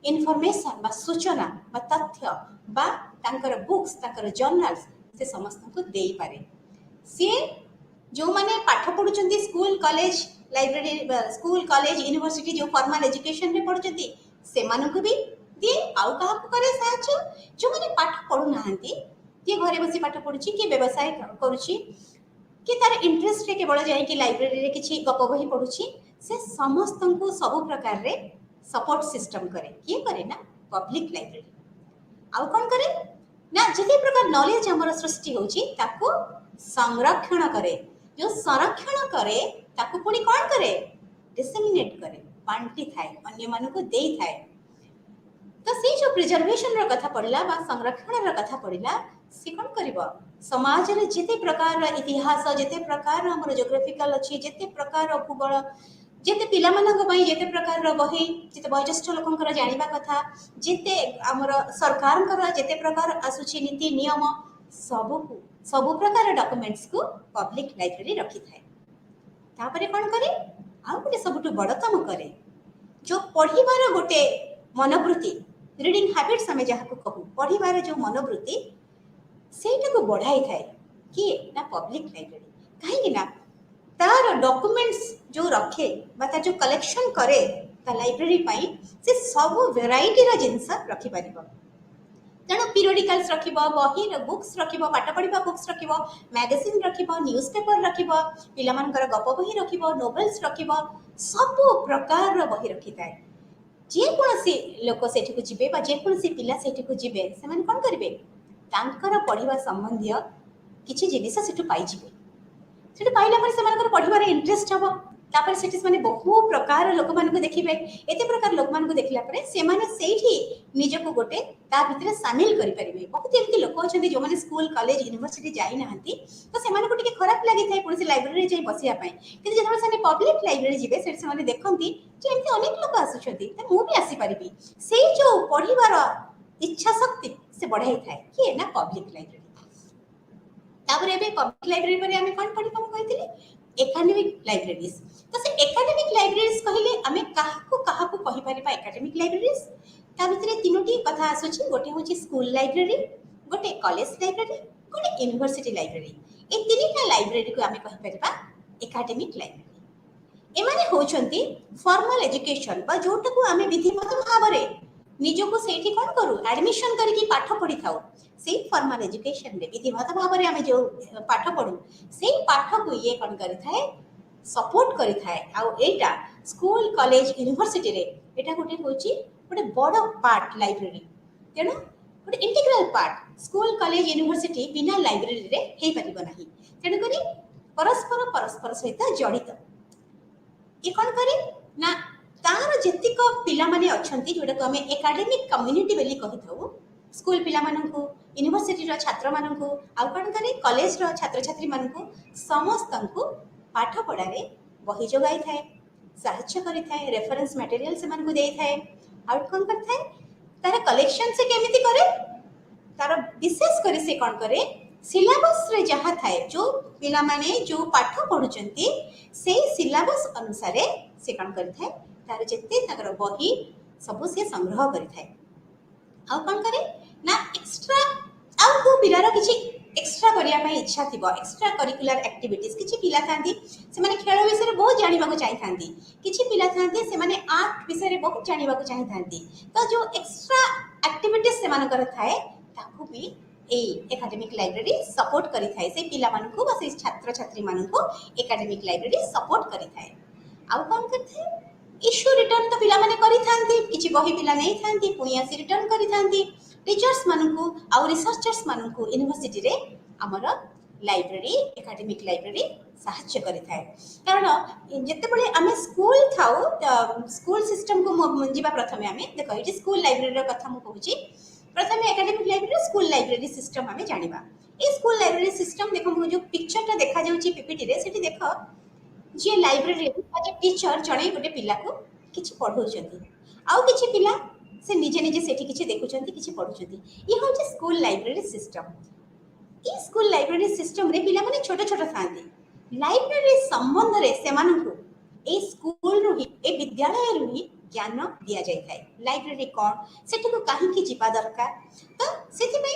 ଇନଫର୍ମେସନ ବା ସୂଚନା ବା ତଥ୍ୟ ବା ତାଙ୍କର ବୁକ୍ସ, ତାଙ୍କର ଜର୍ନାଲ୍ସ ସେ ସମସ୍ତଙ୍କୁ ଦେଇପାରେ। ସିଏ ଯେଉଁମାନେ ପାଠ ପଢ଼ୁଛନ୍ତି school, college, library, school, college, university, ଯେଉଁ ଫର୍ମାଲ ଏଜୁକେସନରେ ପଢ଼ୁଛନ୍ତି ସେମାନଙ୍କୁ ବି ଦିଏ। ଆଉ କାହାକୁ କରେ ସାହାଯ୍ୟ, ଯେଉଁମାନେ ପାଠ ପଢ଼ୁନାହାନ୍ତି, କିଏ ଘରେ ବସି ପାଠ ପଢ଼ୁଛି, କିଏ ବ୍ୟବସାୟ କରୁଛି, କିଏ ତାର ଇଣ୍ଟରେଷ୍ଟରେ କେବଳ ଯାଇକି ଲାଇବ୍ରେରୀରେ କିଛି ଗପ ବହି ପଢ଼ୁଛି, ସେ ସମସ୍ତଙ୍କୁ ସବୁ ପ୍ରକାରରେ सपोर्ट सिस्टम करे किए करे ना पब्लिक लाइब्रेरी आउ कौन करे ना जिते प्रकार नॉलेज हमर सृष्टि होची ताको संरक्षण करे जो संरक्षण करे ताको पुणी कौन करे डिसेमिनेट करे बांटी थाए अन्य मान को देई थाए तो से जो प्रिजर्वेशन रो कथा पड़ला बा संरक्षण रो कथा पड़ला से कौन करिवो समाज रे जेते प्रकार इतिहास जेते प्रकार हमर ज्योग्राफिकल अछि जेते प्रकार भूगोल जेते पिला मानक पई जेते प्रकार बही जेते वयोज्येष्ठ लोकंकर जानिबा कथा जेते हमर सरकारंकर जेते प्रकार आसुची नीति नियम सब प्रकार डॉक्यूमेंट्स को पब्लिक लाइब्रेरी रखी थाए तापरे कौन करे आ गोटे सबुठु बड़ काम करे जो पढ़िबार गोटे मनोवृत्ति रीडिंग हैबिट्स हमें जहाँ को कहू पढ़िबार जो मनोवृत्ति सेटा को बढ़ाई थाए कि ना पब्लिक लाइब्रेरी कहीं ना तार डॉक्यूमेंट्स जो रखे बा जो कलेक्शन करे ता लाइब्रेरी पाई से सब वेराइटी रा जिंस रखि परिबो तेणु पीरियडिकल्स रखिबो बही बुक्स रखिबो पाठ पढ़िबा बुक्स रखिबो मैगजीन रखिबो न्यूज़पेपर रखिबो पिला मानकर गप बही रखिबो नोवेल्स रखिबो सब प्रकार रा बही रखिताय जे कोनसी लोक सेठी को जिबे बा जे कोनसी पिला सेठी को जिबे से माने कोन करबे तांकर पढ़िबा संबंधी किछि जिनिस सेठु पाई जिबे सेठी पाइला पर सेमानकर पढ़िबार इंटरेस्ट हबो तापर सेठी माने बहु प्रकार लोक मान को देखिबे एते प्रकार लोक मान को देखला पर से माने सेठी निजको गोटे ता भितरे शामिल करि परिबे बहुत एमती लोक अछंती जो माने स्कूल कॉलेज यूनिवर्सिटी जाई नहंती तो सेमान को टिके खराब लागि थाई पुलिस लाइब्रेरी जाई बसिया पई कि जेतबे से पब्लिक लाइब्रेरी जिबे सेठी से माने देखंती जे एमती अनेक लोक आसुछंती त मु भी आसी परिबी सेई जो पढ़िबार इच्छा शक्ति से बढ़ाई थाए कि ना पब्लिक लाइब्रेरी तापर एबे पब्लिक लाइब्रेरी पर हमें कोन पढि हम कहितले एकेडमिक लाइब्रेरीज तो से एकेडमिक लाइब्रेरीज कहिले हमें काहा को कहि परिबा एकेडमिक लाइब्रेरीज ता भितरे तीनोटी कथा आसुची गोटे होची स्कूल लाइब्रेरी गोटे कॉलेज लाइब्रेरी गोटे यूनिवर्सिटी लाइब्रेरी ए तीनटा लाइब्रेरी को हमें कहि परिबा एकेडमिक लाइब्रेरी एमाने होचंती फॉर्मल एजुकेशन बा जोटा को हमें विधिवत भाबरे निजको सेठी कोन करू एडमिशन करके पाठ पढ़ी थाउ से फॉर्मल एजुकेशन रे विधिवत भाबरे हमें जो पाठ पढ़ू से पाठ को ये कोन करि थाए सपोर्ट करि थाए आ एटा स्कूल कॉलेज यूनिवर्सिटी रे एटा गोटे होची गोटे बड़ पार्ट लाइब्रेरी तेणु गोटे integral part school college university बिना लाइब्रेरी रे हे परिबो नाही तेणु करी परस्पर सहित जड़ित ये कौन करे ना तार जेतिक पिला माने अछंती जोटा को हमें एकेडमिक कम्युनिटी बेली कहि थाउ स्कूल पिला माननकु यूनिवर्सिटी रो छात्र माननकु आ कोन करे कॉलेज रो छात्र छात्री माननकु समस्तनकु पाठ पढ़ा रे बही जोगाई थाए सहायता करि थाए रेफरेंस मटेरियल से मानकु देई थाए आउट कोन कर थाए तार कलेक्शन से केमिति करे तार विशेष करे से कोन करे सिलेबस रे जहाँ थाए जो पिला माने जो पाठ पढुचंती से सिलेबस अनुसार से कोन कर थाए तार जेते ताकर बही सब से संग्रह करि थाए आ कोन करे ना एक्स्ट्रा आ को पिलार किछि एक्स्ट्रा करिया पई इच्छा थिबो एक्स्ट्रा करिकुलर एक्टिविटीज किछि पिला थांती से माने खेल विषय रे बहुत जानिबा को चाहि थांती किछि पिला थांती से माने आर्ट विषय रे बहुत जानिबा को चाहि थांती तो जो एक्स्ट्रा एक्टिविटीज से माने कर थाए ताकू भी ए एकेडमिक लाइब्रेरी सपोर्ट करि थाए से पिला मान को बस छात्र छात्री मान को एकेडमिक लाइब्रेरी सपोर्ट करि थाए आ कोन करथे इश्यू रिटर्न तो पिला माने करि थांती किछि बही पिला नै थांती पुनी आसी रिटर्न करि थांती टीचर्स मानकु आ रिसर्चर्स मानकु यूनिवर्सिटी रे हमर लाइब्रेरी एकेडमिक लाइब्रेरी सहायता करि थाए कारण जते बळे आमे स्कूल थाउ स्कूल सिस्टम को जिबा प्रथमे आमे देखो इटी स्कूल लाइब्रेरी रो कथा मु कहूची प्रथमे academic library school library system आमे जानिबा ए स्कूल लाइब्रेरी सिस्टम देखो मु जो पिक्चर ता देखा जाउची पीपीटी रे सेठी देखो जे लाइब्रेरी जे टीचर जणे गोटे पिला को किछि पढौचंती आउ किछि पिला से निजे निजे सेठी किछि देखुचंती किछि पढुचंती ई होचे स्कूल लाइब्रेरी सिस्टम ई स्कूल लाइब्रेरी सिस्टम रे पिला माने छोट छोट थांती लाइब्रेरी संबंध रे सेमानकु ए स्कूल रो ही ए विद्यालय रो ही ज्ञान दिया जाय थाए लाइब्रेरी कोन सेठी को काहे की जिबा दरकार तो सेठी में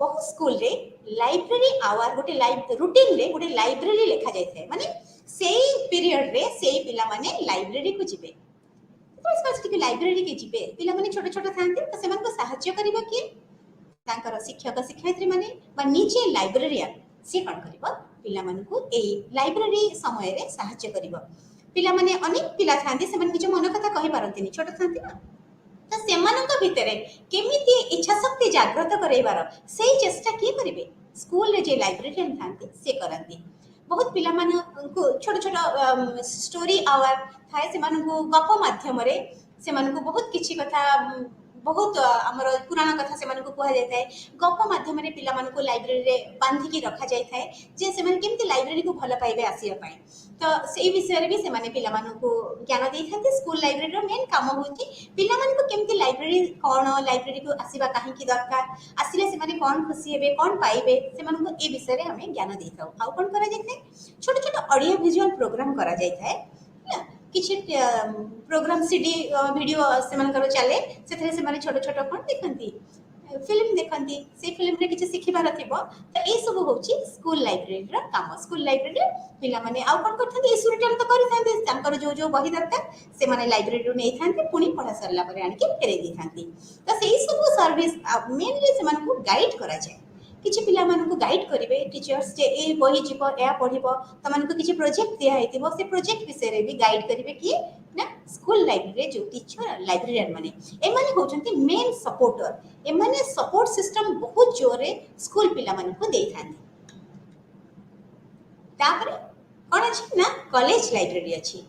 बहुत स्कूल रे लाइब्रेरी आवर गोटे रूटीन रे गोटे लाइब्रेरी लिखा जाय थाए माने सेई पीरियड रे सेई पिला माने लाइब्रेरी को जिबे तो स्पेसिफिक लाइब्रेरी के जिबे पिला माने छोट छोट थांती तो सेमान को सहायता करिबो कि तांकर शिक्षक शिक्षयित्री माने बा नीचे लाइब्रेरियन से कोन करिबो पिला मान को ए लाइब्रेरी समय रे सहायता करिबो पिला माने अनेक पिला थांती से निज मन कथा कहि पारंतिनी छोट थांती ना तो सेमानंक भितरे केमिति इच्छा शक्ति जागृत करैबार सेही चेष्टा किए करिवे स्कूल रे जे लाइब्रेरियन थांती से करंती बहुत पिला मानकु छोट छोट स्टोरी आवर थाए से मानकु गप माध्यम रे से मानकु बहुत किछि कथा बहुत आमर पुराण कथा से मानकु कुहा जाय थाए गप माध्यम रे पिला मानकु लाइब्रेरी रे बांधी की रखा जाय थाए जे से माने केमिति लाइब्रेरी को भल पाइबे आसीया पाए तो सेही विषय रे भी से माने पिला मानकु ज्ञान देई थाते स्कूल लाइब्रेरी रो मेन काम होची पिला मानकु केमिति लाइब्रेरी कोन लाइब्रेरी को आसीबा काहे की दरकार आसीले से माने कोन खुशी हेबे कोन पाइबे से मानकु ए विषय रे हमें ज्ञान देई थाउ आउ कोन करा जाय थाए छोट छोट ऑडियो विजुअल प्रोग्राम करा जाय थाए किछि प्रोग्राम सीडी वीडियो से मानकर चले सेथरे से माने छोट छोट कोन देखंती फिल्म देखंती से फिल्म रे किछि सिखिबार थिबो तो ए सब होची स्कूल लाइब्रेरी रा काम स्कूल लाइब्रेरी पिला माने आउ कोन करथांती इस रिटर्न तो करि थांती तांकर जो बही दरकार से माने लाइब्रेरी रो नै थांती पुनी पढा सरला परे आनि के फेरे दी थांती तो सेही सब सर्विस मेनली से मानकु गाइड करा जाय किछि पिला मानकु गाइड करिवे टीचर्स जे ए बही जीव या पढिबो त मानकु किछि प्रोजेक्ट दिया हेतिबो से प्रोजेक्ट विषय रे भी गाइड करिवे कि ना स्कूल लाइब्रेरी जो टीचर लाइब्रेरियन माने ए माने होचंती मेन सपोर्टर ए माने सपोर्ट सिस्टम बहुत जोरे स्कूल पिला मानकु देई थांती तापरे कोन अछि ना कॉलेज लाइब्रेरी अछि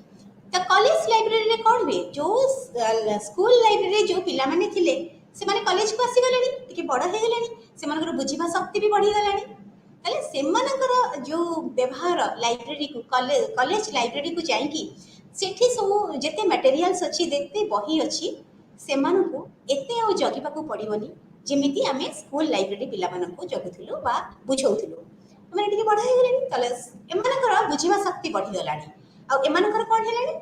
त कॉलेज लाइब्रेरी रे कोन बे जो स्कूल लाइब्रेरी जो पिला माने थिले से माने कॉलेज को आसी गलेनी टिके बड़ हे गलेनी से मानकर बुझिबा शक्ति भी बढ़ी गलानी ताले से मानकर जो व्यवहार लाइब्रेरी को कॉलेज लाइब्रेरी को जाई की सेठी सब जेते मटेरियल्स अछि देखते बही अछि से मानकु एते आ जगिबा को पड़िबनी जेमिति आमे स्कूल लाइब्रेरी पिला मानकु जगुथिलु बा बुझौथिलु माने टिके बड़ हे गलेनी ताले ए मानकर बुझिबा शक्ति बढ़ी गलानी आ ए मानकर कोन हेलानी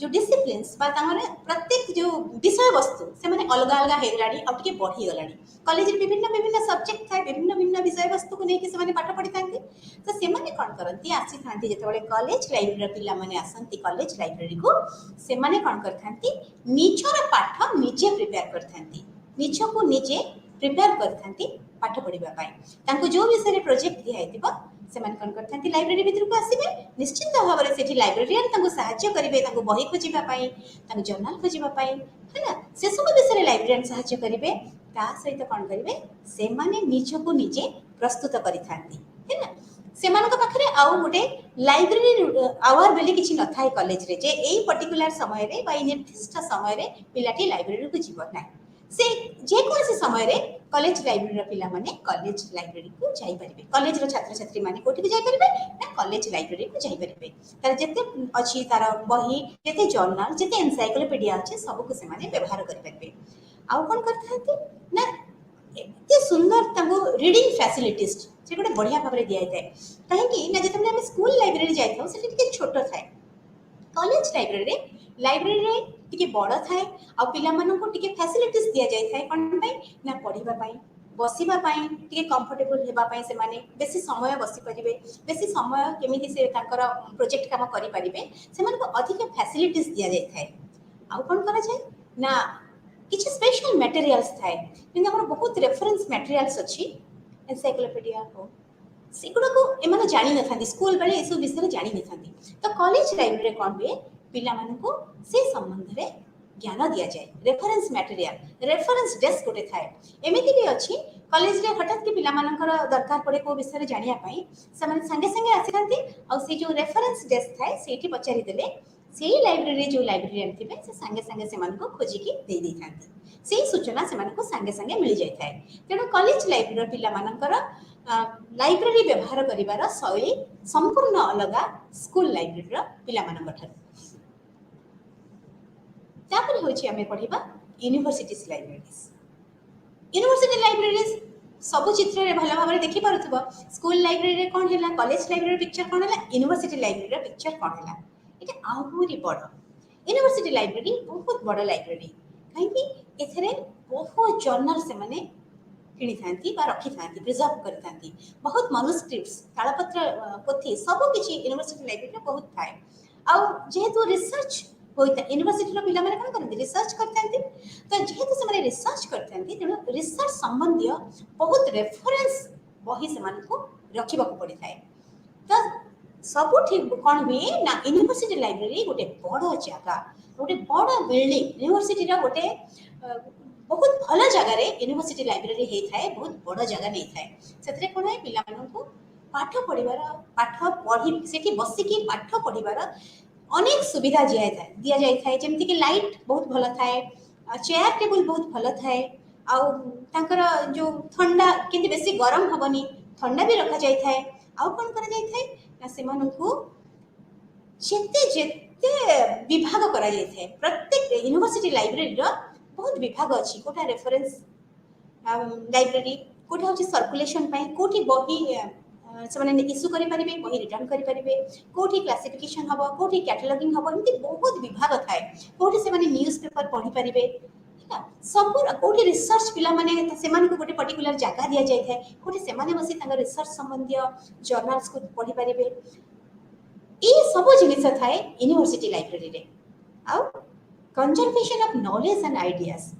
जो डिसिप्लिन्स बा तामने प्रत्येक जो विषय वस्तु से माने अलग अलग हेगलानी और टिके बढ़ी गलानी कॉलेज रे विभिन्न विभिन्न सब्जेक्ट थाए विभिन्न विभिन्न विषय वस्तु को नेकी से माने पाठ पढ़ी थांती तो से माने कोन करंती आसी थांती जेते बळे कॉलेज लाइब्रेरी पिला माने आसंती कॉलेज लाइब्रेरी को से माने कोन करथांती निजर पाठ निजे प्रिपेयर करथांती निज को निजे प्रिपेयर करथांती पाठ पढ़िबा पाई तांको जो विषय रे प्रोजेक्ट दिया हेतिबा से माने कोन करथांती लाइब्रेरी भीतर को आसीबे निश्चित भाव रे सेठी लाइब्रेरियन तांको सहायता करिवे तांको बही खोजिबा पाई तांको जर्नल खोजिबा पाई है ना से सब विषय रे लाइब्रेरियन सहायता करिवे ता सहित कोन करिवे से माने निज को निजे प्रस्तुत करिथांती है ना से मानक पाखरे आउ गुटे लाइब्रेरी आवर बेली किछि न थाए कॉलेज रे जे एई पर्टिकुलर समय रे बा निर्दिष्ट समय रे पिलाटी लाइब्रेरी को जीव ना से जे कोनसे समय रे कॉलेज लाइब्रेरी पिला माने कॉलेज लाइब्रेरी को जाई परिबे कॉलेज रो छात्र छात्री माने कोठी को जाई परिबे ना कॉलेज लाइब्रेरी को जाई परिबे तार जते अछि तार बही जते जर्नल जते एनसाइक्लोपीडिया अछि सब को से माने व्यवहार करि परिबे आउ कोन करथांती ना एते सुंदर तांगो रीडिंग फैसिलिटीज से गोटे बढ़िया भाव दिया जाए कहीं ना जिते हम स्कूल लाइब्रेरी जाइए से छोट थाए कॉलेज लाइब्रेरी टिके बड़ थाए आ पिला मानन को टिके फैसिलिटीज दिया जाय थाए कोन पई ना पढिबा पई बसिबा पई टिके कंफर्टेबल हेबा पई से माने बेसी समय बसी परिबे बेसी समय केमिति से ताकर प्रोजेक्ट काम करि परिबे से माने को अधिक फैसिलिटीज दिया जाय थाए आ कोन करा जाय ना किछि स्पेशल मटेरियल्स थाए जेना हमर बहुत रेफरेंस मटेरियल्स अछि एनसाइक्लोपीडिया हो सेगुड़ा को एमाने जानि न थांती स्कूल बेले एसु विषय जानि न थांती तो कॉलेज लाइब्रेरी कोन बे पिला मानन को से संबंध रे ज्ञान दिया जाए रेफरेंस मटेरियल रेफरेंस डेस्क गोटे थाए एमिति भी अछि कॉलेज रे हठात के पिला मानकर दरकार पड़े को विषय जानिया पई से माने संगे संगे आसी थांती और से जो रेफरेंस डेस्क थाए सेठी पचारि देले सेही लाइब्रेरी जो लाइब्रेरियन थिबे से संगे संगे से मान को खोजी की दे दी थांती सेही सूचना से मान को संगे संगे मिल जाय थाए तेनो कॉलेज लाइब्रेरी पिला मानकर लाइब्रेरी व्यवहार करिवार शैली संपूर्ण अलगा स्कूल लाइब्रेरी पिला मानक ठार तापर होछि हमें पढिबा यूनिवर्सिटीज लाइब्रेरीज सब चित्र रे भला भाबरे देखि पारुथबो स्कूल लाइब्रेरी रे कोन हैला कॉलेज लाइब्रेरी पिक्चर कोन हैला यूनिवर्सिटी लाइब्रेरी रे पिक्चर कोन हैला एटा आहुरी बड़ यूनिवर्सिटी लाइब्रेरी बहुत बड़ लाइब्रेरी काहे कि एथरे बहुत जर्नल से माने किणी थांती बा रखी थांती प्रिजर्व कर थांती बहुत मनुस्क्रिप्ट्स तालपत्र पोथी सब किछि यूनिवर्सिटी लाइब्रेरी बहुत थाए आ जेहेतु रिसर्च होइता यूनिवर्सिटी रो पिला माने कोन करथि रिसर्च करथांती तो जेहेतु से माने रिसर्च करथांती तेनो रिसर्च संबंधी बहुत रेफरेंस बही से मान को रखिबा को पड़ी थाए तो सबुठी कौन हुए ना यूनिवर्सिटी लाइब्रेरी गोटे बड़ जगह गोटे बड़ बिल्डिंग यूनिवर्सिटी गोटे बहुत भल जगार यूनिवर्सिटी लाइब्रेरी होता है बहुत बड़ जगह नहीं थाए से कौन है पिला पाठ पढ़ार पाठ पढ़ी से बसिकी पाठ पढ़ार अनेक सुविधा दि जाए जमीक लाइट बहुत भल थाए चेयर टेबुल बहुत भल थाए आउर जो ठंडा कि बेसी गरम हेनी ठंडा भी रखा जाए आउ कौन कर जेते जेते विभाग करा जाए प्रत्येक यूनिवर्सिटी लाइब्रेरी बहुत विभाग अच्छी कोटा रेफरेंस लाइब्रेरी कोटा हूँ सर्कुलेशन कोटी बही से इश्यू करें बही रिटर्न करेंगे कौटी क्लासिफिकेशन हम कौटी कैटलॉगिंग हम एमती बहुत विभाग थाए कौटी से न्यूज पेपर पढ़ी पारे सब कौटी रिसर्च पिला माने गोटे पर्टिकुलर जगह दि जाए कौटी से बस रिसर्च संबंधी जर्नाल्स को पढ़ी पारे ये सब जिनिस थाए यूनिवर्सिटी लाइब्रेरी रे आउ conservation of knowledge and ideas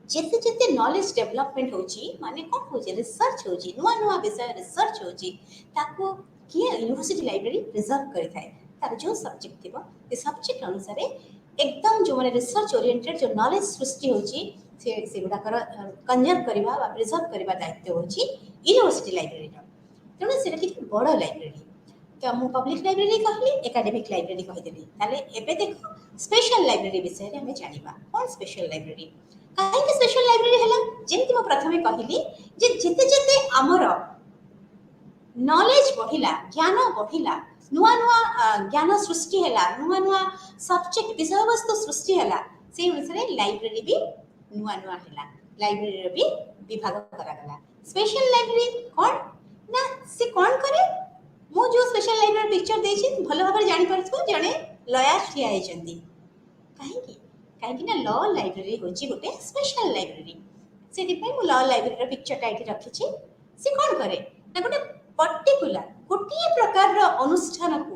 जेते जेते नॉलेज डेवलपमेंट होची माने कोन होची रिसर्च होची नुआ नुआ विषय रिसर्च होची ताको किए यूनिवर्सिटी लाइब्रेरी प्रिजर्व करि थाए तार जो सब्जेक्ट थिबो ए सब्जेक्ट अनुसार एकदम जो माने रिसर्च ओरिएंटेड जो नॉलेज सृष्टि होची से गुडा कर कंजर्व करबा बा प्रिजर्व करबा दायित्व होची यूनिवर्सिटी लाइब्रेरी रो तेणु सेटा ठीक बड़ लाइब्रेरी तो मु पब्लिक लाइब्रेरी कहली एकेडमिक लाइब्रेरी कहिदेली ताले एबे देखो स्पेशल लाइब्रेरी विषय रे हमें जानिबा कोन स्पेशल लाइब्रेरी काहे के स्पेशल लाइब्रेरी हला जेमति म प्रथमे कहली जे जेते जेते हमर नॉलेज बढ़िला ज्ञान बढ़िला नुआ नुआ ज्ञान सृष्टि हला नुआ नुआ सब्जेक्ट विषय वस्तु सृष्टि हला से अनुसार लाइब्रेरी भी नुआ नुआ हला लाइब्रेरी भी विभाग करा गला स्पेशल लाइब्रेरी कोन ना से कोन करे मु जो स्पेशल लाइब्रेरी पिक्चर देछि भलो भाबरे जानि परछु जने लॉयर ठिया हेचंदी काहे ना लॉ लाइब्रेरी होची गोटे स्पेशल लाइब्रेरी से दिपे मु लॉ लाइब्रेरी रो पिक्चर टाइट रखिछि से कोन करे ना गोटे पर्टिकुलर गोटे प्रकार रो अनुष्ठान को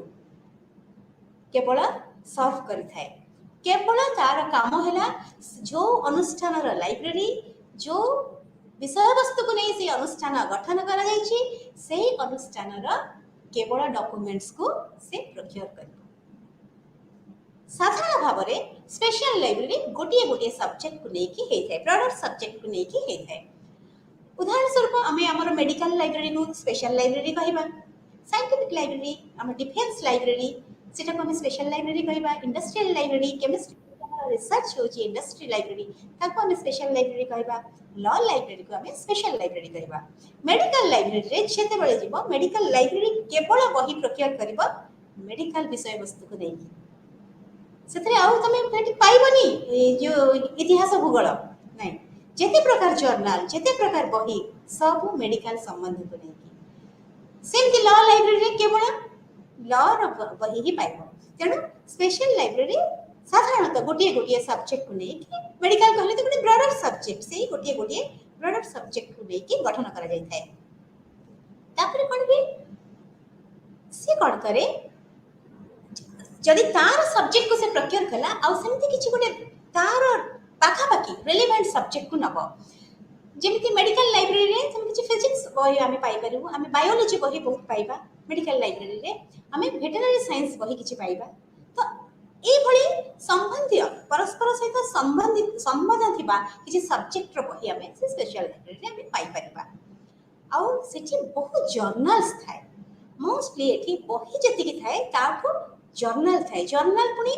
केवल सर्व करि थाए केवल तार काम हैला जो अनुष्ठान रो लाइब्रेरी जो विषय वस्तु को नहीं से अनुष्ठान गठन करा जाइछि सेही अनुष्ठान रो केवल डॉक्यूमेंट्स को से प्रोक्योर कर साधारण भाव में स्पेशल लाइब्रेरी गोटे गोटे सब्जेक्ट को लेकिन होता है ब्रॉडर सब्जेक्ट को लेकिन होता है उदाहरण स्वरूप आम आम मेडिकल लाइब्रेरी को स्पेशल लाइब्रेरी कहवा साइंटिफिक लाइब्रेरी आम डिफेन्स लाइब्रेरी सेटा को हम स्पेशल लाइब्रेरी कहवा इंडस्ट्रियल लाइब्रेरी केमिस्ट्री रिसर्च होची इंडस्ट्री लाइब्रेरी ताको हम स्पेशल लाइब्रेरी कहवा लॉ लाइब्रेरी को हमें स्पेशल लाइब्रेरी कहवा मेडिकल लाइब्रेरी रे जेते बेले जीवो मेडिकल लाइब्रेरी केवल बही प्रोक्योर करबो मेडिकल विषय वस्तु को नहीं सेतरे आउ तमे फेटी पाइबनी जो इतिहास भूगोल नहीं जेते प्रकार जर्नल जेते प्रकार बही सब मेडिकल संबंधी को नहीं सेमती लॉ लाइब्रेरी रे केवल लॉ रो बही ही पाइबो तेणु स्पेशल लाइब्रेरी साधारणतः गोटे गोटे सब्जेक्ट को लेकिन मेडिकल कहले तो गोटे ब्रॉडर सब्जेक्ट से गोटे गोटे ब्रॉडर सब्जेक्ट को लेकिन गठन करा जाय थाए तापर कोन भी से कोन करे जदि तार सब्जेक्ट को से प्रोक्योर कला आ सेमति किछि गोटे तार पाखा पाखी रिलेवेंट सब्जेक्ट को नबो जेमिति मेडिकल लाइब्रेरी रे हम किछि फिजिक्स बही हमें पाई परबो हमें बायोलॉजी बही बहुत पाइबा मेडिकल लाइब्रेरी रे हमें वेटरनरी साइंस बही किछि पाइबा तो ए भली संबंधी परस्पर सहित संबंध थिबा किछि सब्जेक्ट रो बही हमें से स्पेशल लाइब्रेरी रे हमें पाई परबा आ सेठी बहुत जर्नल्स थाए मोस्टली एठी बही जति कि थाए ताठो जर्नल थाए जर्नल पुनी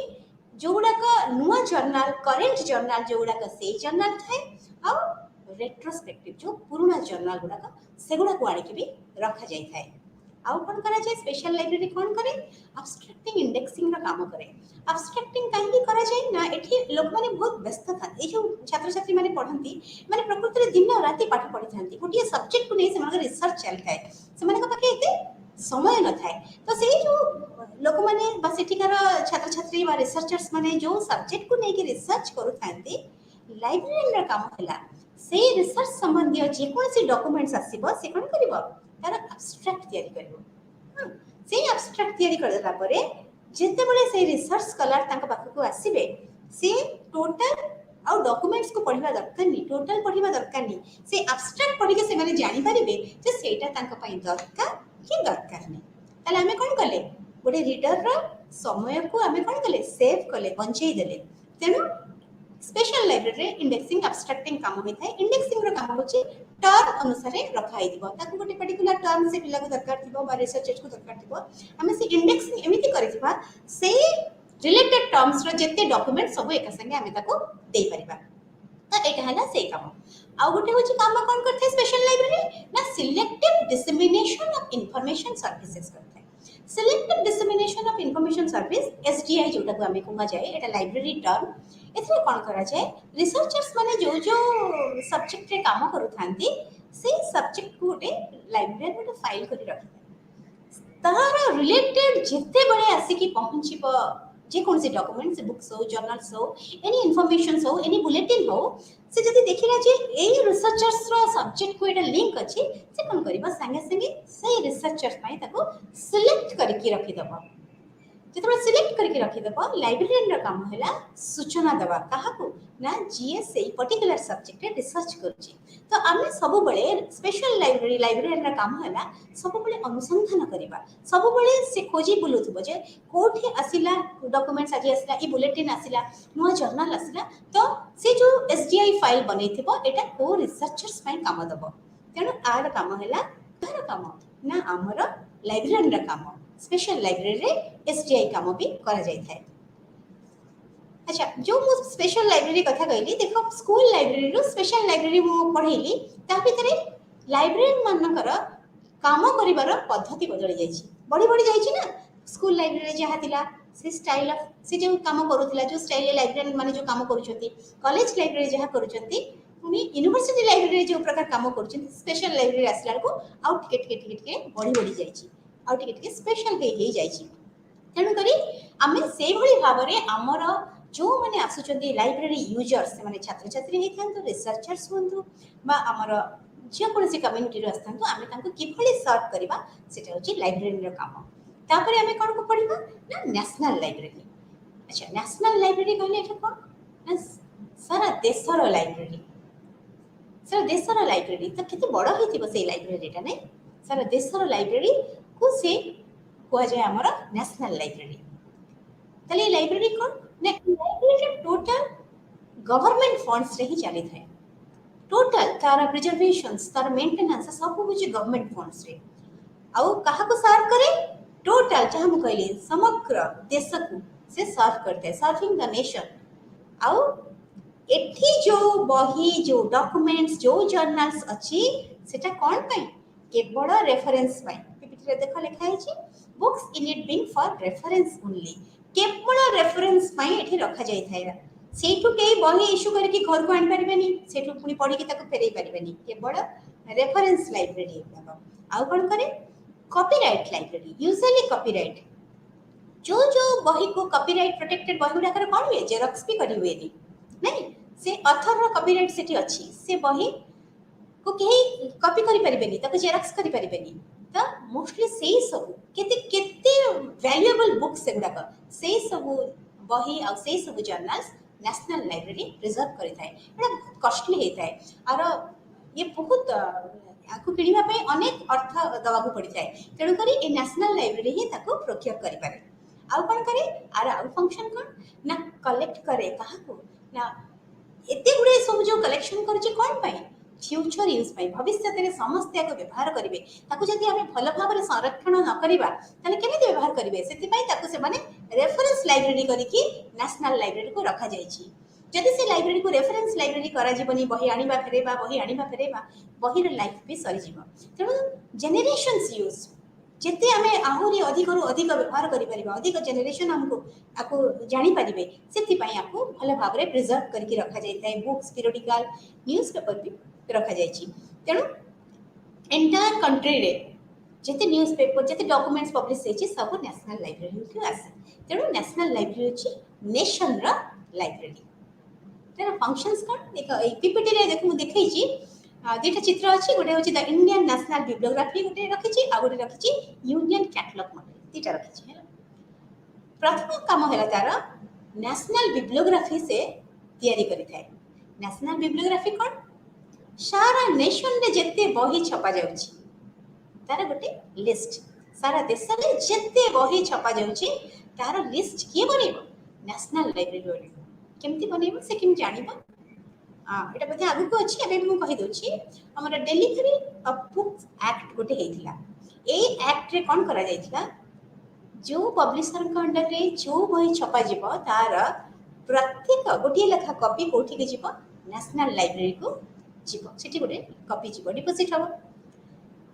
जोगुडा का नुआ जर्नल करेंट जर्नल जोगुडा का से जर्नल थाए आ रेट्रोस्पेक्टिव जो पुराना जर्नल गुडा का सेगुडा को आनी के भी रखा जाय थाए आउ कोन करा जाय स्पेशल लाइब्रेरी कोन करे अब्स्ट्रैक्टिंग इंडेक्सिंग रा काम करे अब्स्ट्रैक्टिंग काहे करा जाय ना एठी लोक माने बहुत व्यस्त था ए जो छात्र छात्री माने पढंती माने प्रकृति रे दिन राति पाठ पढी थांती गोटे सब्जेक्ट को नै से माने रिसर्च चल थाए से माने का पाके एते समय न थाए तो से जो लोक माने बस एठिकार छात्र छात्री बा रिसर्चर्स माने जो सब्जेक्ट को नै के रिसर्च करू थांती लाइब्रेरी रा काम हला से रिसर्च संबंधी जे कोनसी डॉक्यूमेंट्स आसीबो से कोन करिवो तार एब्स्ट्रैक्ट तयारी करिवो से एब्स्ट्रैक्ट तयारी करला परे जेते बेले से रिसर्च स्कॉलर तांका पाख को आसीबे से टोटल आ डॉक्यूमेंट्स को पढिबा दरकार नी टोटल पढिबा दरकार नी से एब्स्ट्रैक्ट पढि के से माने जानि परिबे जे सेटा तांका पई दरकार कि दरकार नै ताले आमे कोन कले गोटे रीडर रो समय को आमे कोन कले सेव कले बंचेई देले तेनु स्पेशल लाइब्रेरी इंडेक्सिंग एब्स्ट्रैक्टिंग काम होई थाए इंडेक्सिंग रो काम होची टर्म अनुसार रखाई दिबो ताकू गोटे पर्टिकुलर टर्म से पिला को दरकार थिबो बा रिसर्चर को दरकार थिबो आमे से इंडेक्सिंग एमिति करिथिबा से रिलेटेड टर्म्स रो जत्ते डॉक्यूमेंट सब एक संगे आमे ताको देई परिबा तो एटा हला से काम आ गोटे होची काम कोन करथे स्पेशल लाइब्रेरी ना selective dissemination of information services करथे selective dissemination of information service SDI जोटा को हमें कहवा जाए एटा लाइब्रेरी टर्म एथरे कोन करा जाए रिसर्चर्स माने जो जो सब्जेक्ट रे काम करू थांती से सब्जेक्ट को गोटे लाइब्रेरी गोटे फाइल करी रखि तार रिलेटेड जेते बळे आसी की पहुंचीबो जे कौन से डॉक्यूमेंट्स बुक्स हो जर्नल्स हो एनी इन्फॉर्मेशन हो एनी बुलेटिन हो से जदी देखिला जे एई रिसर्चर्स रो सब्जेक्ट को एटा लिंक अछि से कोन करबा संगे संगे से रिसर्चर्स पई ताको सिलेक्ट करके रखि दबा जेतबे सिलेक्ट करके रखि दबा लाइब्रेरियन रो काम होला सूचना दबा काहा को ना जीएस से पर्टिकुलर सब्जेक्ट रे रिसर्च करछि तो आमे सब बळे स्पेशल लाइब्रेरियन रो काम होला सब बळे अनुसंधान करबा सब बळे से खोजी बुलुथबो जे कोठी आसिला डॉक्यूमेंट्स आजि आसिला ई बुलेटिन आसिला नुवा जर्नल आसिला तो से जो एसडीआई फाइल बनैथिबो एटा को रिसर्चर्स पई काम दबो तेनु आर काम होला तार काम ना हमर लाइब्रेरियन रो काम स्पेशल लाइब्रेरी रे एसडीआई काम भी करा जाय थाए अच्छा जो मु स्पेशल लाइब्रेरी कथा कहली देखो स्कूल लाइब्रेरी रो स्पेशल लाइब्रेरी मु पढैली ता भितरे लाइब्रेरी मानकर काम करिवार पद्धति बदली जायछि बड़ी जायछि ना स्कूल लाइब्रेरी जहा थिला से स्टाइल ऑफ से जो काम करूथिला जो स्टाइल लाइब्रेरी माने जो काम करूछंती कॉलेज लाइब्रेरी जहा करूछंती पुनी यूनिवर्सिटी लाइब्रेरी जो प्रकार काम करूछंती स्पेशल लाइब्रेरी आसला को आउ टिके बड़ी जायछि आउ टिके स्पेशल हे जायछि तेणु करी आमे से भली भाबरे हमर जो माने आसुचंती लाइब्रेरी यूजर्स माने छात्र छात्री हे थांतो रिसर्चर्स होंतु बा हमर जे कोनसी कम्युनिटी रो आस्थांतो आमे तांको किभली सर्व करबा सेटा होची लाइब्रेरी रो काम तापरे आमे कोन को पढिबा ना नेशनल लाइब्रेरी अच्छा नेशनल लाइब्रेरी कहले एटा कोन ना सारा देशर लाइब्रेरी तो केते बड़ हेतिबो से लाइब्रेरीटा नै सारा देशर लाइब्रेरी को से को जाय हमर नेशनल लाइब्रेरी तले लाइब्रेरी कोन ना लाइब्रेरी टोटल गवर्नमेंट फंड्स रे ही चली थाए टोटल तार प्रिजर्वेशंस तार मेंटेनेंस सब कुछ गवर्नमेंट फंड्स रे आउ कहा को सर्व करे टोटल जहां हम कहली समग्र देश को से सर्व करते हैं सर्विंग द नेशन आउ एठी जो बही जो डॉक्यूमेंट्स जो जर्नल्स अछि सेटा कोन पई केवल रेफरेंस पई पीपीटी रे देख लिखा है छी books in it being for reference only केवल रेफरेंस पई एठी रखा जाय थाएरा सेठू के बही इश्यू करके घर को आन पारिबेनी सेठू पुनी पढी के ताको फेरई पारिबेनी केवल रेफरेंस लाइब्रेरी आउ कोन करे कॉपीराइट लाइब्रेरी यूजुअली कॉपीराइट जो जो बही को कॉपीराइट प्रोटेक्टेड बही गुडा कर कोन हुए जेरॉक्स भी करी हुए नहीं से ऑथर रो कॉपीराइट सेठी अछि से बही को केही कॉपी करी परिबेनी ताको जेरॉक्स करी परिबेनी त मोस्टली सेही सब केते केते वैल्यूएबल बुक्स से गुडा से सब बही आ से सब जर्नल्स नेशनल लाइब्रेरी प्रिजर्व करि थाए एटा बहुत कॉस्टली हे थाए आरो ये बहुत आकु किनिबा पे अनेक अर्थ दवा को पड़ी थाए तेणु करी ए नेशनल लाइब्रेरी ही ताको प्रोक्योर करि पारे आउ कोन करे आर आउ फंक्शन कोन ना कलेक्ट करे काहा को ना एते गुडे सब जो कलेक्शन करछि कोन पई फ्यूचर यूज पई भविष्य रे समस्त को व्यवहार करिवे ताको जदी हमें भल भाव रे संरक्षण न करिबा तने केने व्यवहार करिवे सेति पई ताको से माने रेफरेंस लाइब्रेरी करी कि नेशनल लाइब्रेरी को रखा जायछि जदी से लाइब्रेरी को रेफरेंस लाइब्रेरी करा जीवनी बही आनिबा फेरेबा बही रे लाइफ भी सरी जीव तेणु जेनेरेशंस यूज जेते हमें आहुरी अधिक रु अधिक व्यवहार करि परिबा अधिक जेनेरेशन हमको आको जानि परिबे सेति पई आको भल भाव रे प्रिजर्व करके रखा जायताय बुक्स पीरियडिकल न्यूज़पेपर भी रखा जायछि तेणु एंटायर कंट्री रे जेते न्यूज़पेपर जेते डॉक्यूमेंट्स पब्लिश हेछि सब नेशनल लाइब्रेरी को आसे तेणु नेशनल लाइब्रेरी अछि नेशन रा लाइब्रेरी तेरा फंक्शंस कोन देखो ए पीपीटी रे देखु देखै छी दुटा चित्र अछि गोटे होछि द इंडियन नेशनल बिब्लियोग्राफी गोटे रखि छी आ गोटे रखि छी यूनियन कैटलॉग मॉडल दुटा रखि छी प्रथम काम हैला तार नेशनल बिब्लियोग्राफी से तैयारी करि थाए नेशनल बिब्लियोग्राफी कोन सारा नेशन रे जेते बही छपा जाउछि तार गोटे लिस्ट सारा देश में जिते बही छपा जाऊँगी तार लिस्ट किए बनइब नेशनल लाइब्रेरी वाले केमती बनइब से केम जानिबा एटा बोधे आगु अच्छी एबे मु कहि दोछि हमर डेलीवरी ऑफ बुक्स एक्ट गोटे हेतिला ए एक्ट रे कोन करा जायतिला जो पब्लिशर का अंडर रे जो बही छपा जीव तार प्रत्येक गोटे लेखा कॉपी कोठी के जीव नेशनल लाइब्रेरी को जीव सेठी गोटे कॉपी जीव डिपोजिट हबो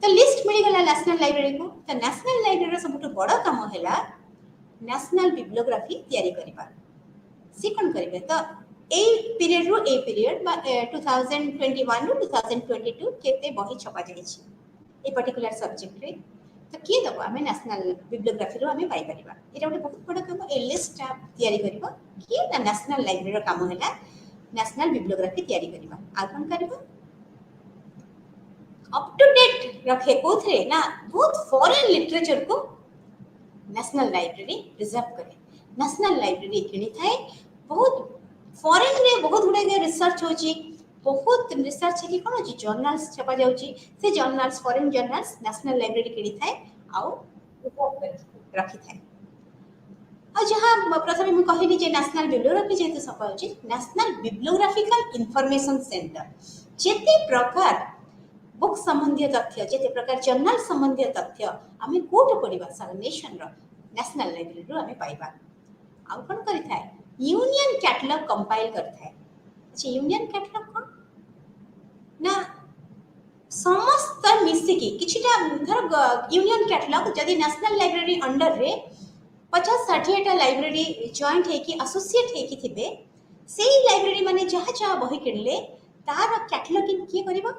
तो लिस्ट मिल गला नेशनल लाइब्रेरी को तो नेशनल लाइब्रेरी सबुठ बड़ काम है नेशनल बिब्लियोग्राफी तैयारी करबा सी कोन करबे तो a period row a period 2021 रो 2022 केते बही छपा जायछि ए पर्टिकुलर सब्जेक्ट रे तो किए दबो आमे नेशनल बिब्लियोग्राफी रो आमे पाई परिबा एटा गोटे बहुत बड़ काम ए लिस्ट तैयारी करबा कि ना नेशनल लाइब्रेरी रो काम हैला नेशनल बिब्लियोग्राफी तैयारी करबा आ कोन करबा अप टू डेट रखे कोथरे ना बहुत फॉरेन लिटरेचर को नेशनल लाइब्रेरी रिजर्व करे नेशनल लाइब्रेरी किनी थाए बहुत फॉरेन रे बहुत गुडे रिसर्च होची बहुत रिसर्च है कि कोन होची जर्नल्स छपा जाउची से journals foreign journals national library किनी थाए आउ रखी थाए आ जहां प्रथमे मु कहली जे नेशनल बिब्लियोग्राफी जेते छपा होची नेशनल बिब्लियोग्राफिकल इंफॉर्मेशन सेंटर जेते प्रकार बुक संबंधी तथ्य जेते प्रकार जर्नल संबंधी तथ्य आमे कोट पढिबा सारा नेशन रो नेशनल लाइब्रेरी रो आमे पाइबा आउ कोन करि थाए यूनियन कैटलॉग कंपाइल कर थाए अच्छा यूनियन कैटलॉग कोन ना समस्त मिसिकी किछिटा धर यूनियन कैटलॉग जदि नेशनल लाइब्रेरी अंडर रे 50-60 टा लाइब्रेरी जॉइंट है कि एसोसिएट है कि थिबे सेही लाइब्रेरी माने जहा जहा बही किनले तार कैटलॉगिंग किए करबा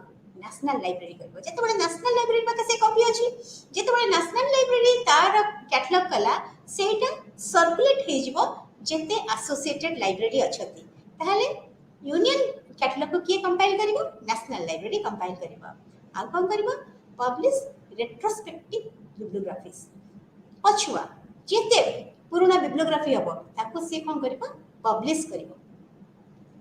नेशनल लाइब्रेरी करबो जेते बडे नेशनल लाइब्रेरी पाके से कॉपी अछि जेते बडे नेशनल लाइब्रेरी तार कैटलॉग कला सेटा सर्कुलेट हे जिवो जेते एसोसिएटेड लाइब्रेरी अछती ताहले यूनियन कैटलॉग को किए कंपाइल करिवो नेशनल लाइब्रेरी कंपाइल करिवो आ कोन करिवो पब्लिश रेट्रोस्पेक्टिव बिब्लियोग्राफीज पछुआ जेते पुराना बिब्लियोग्राफी हबो ताको से कोन करिवो पब्लिश करिवो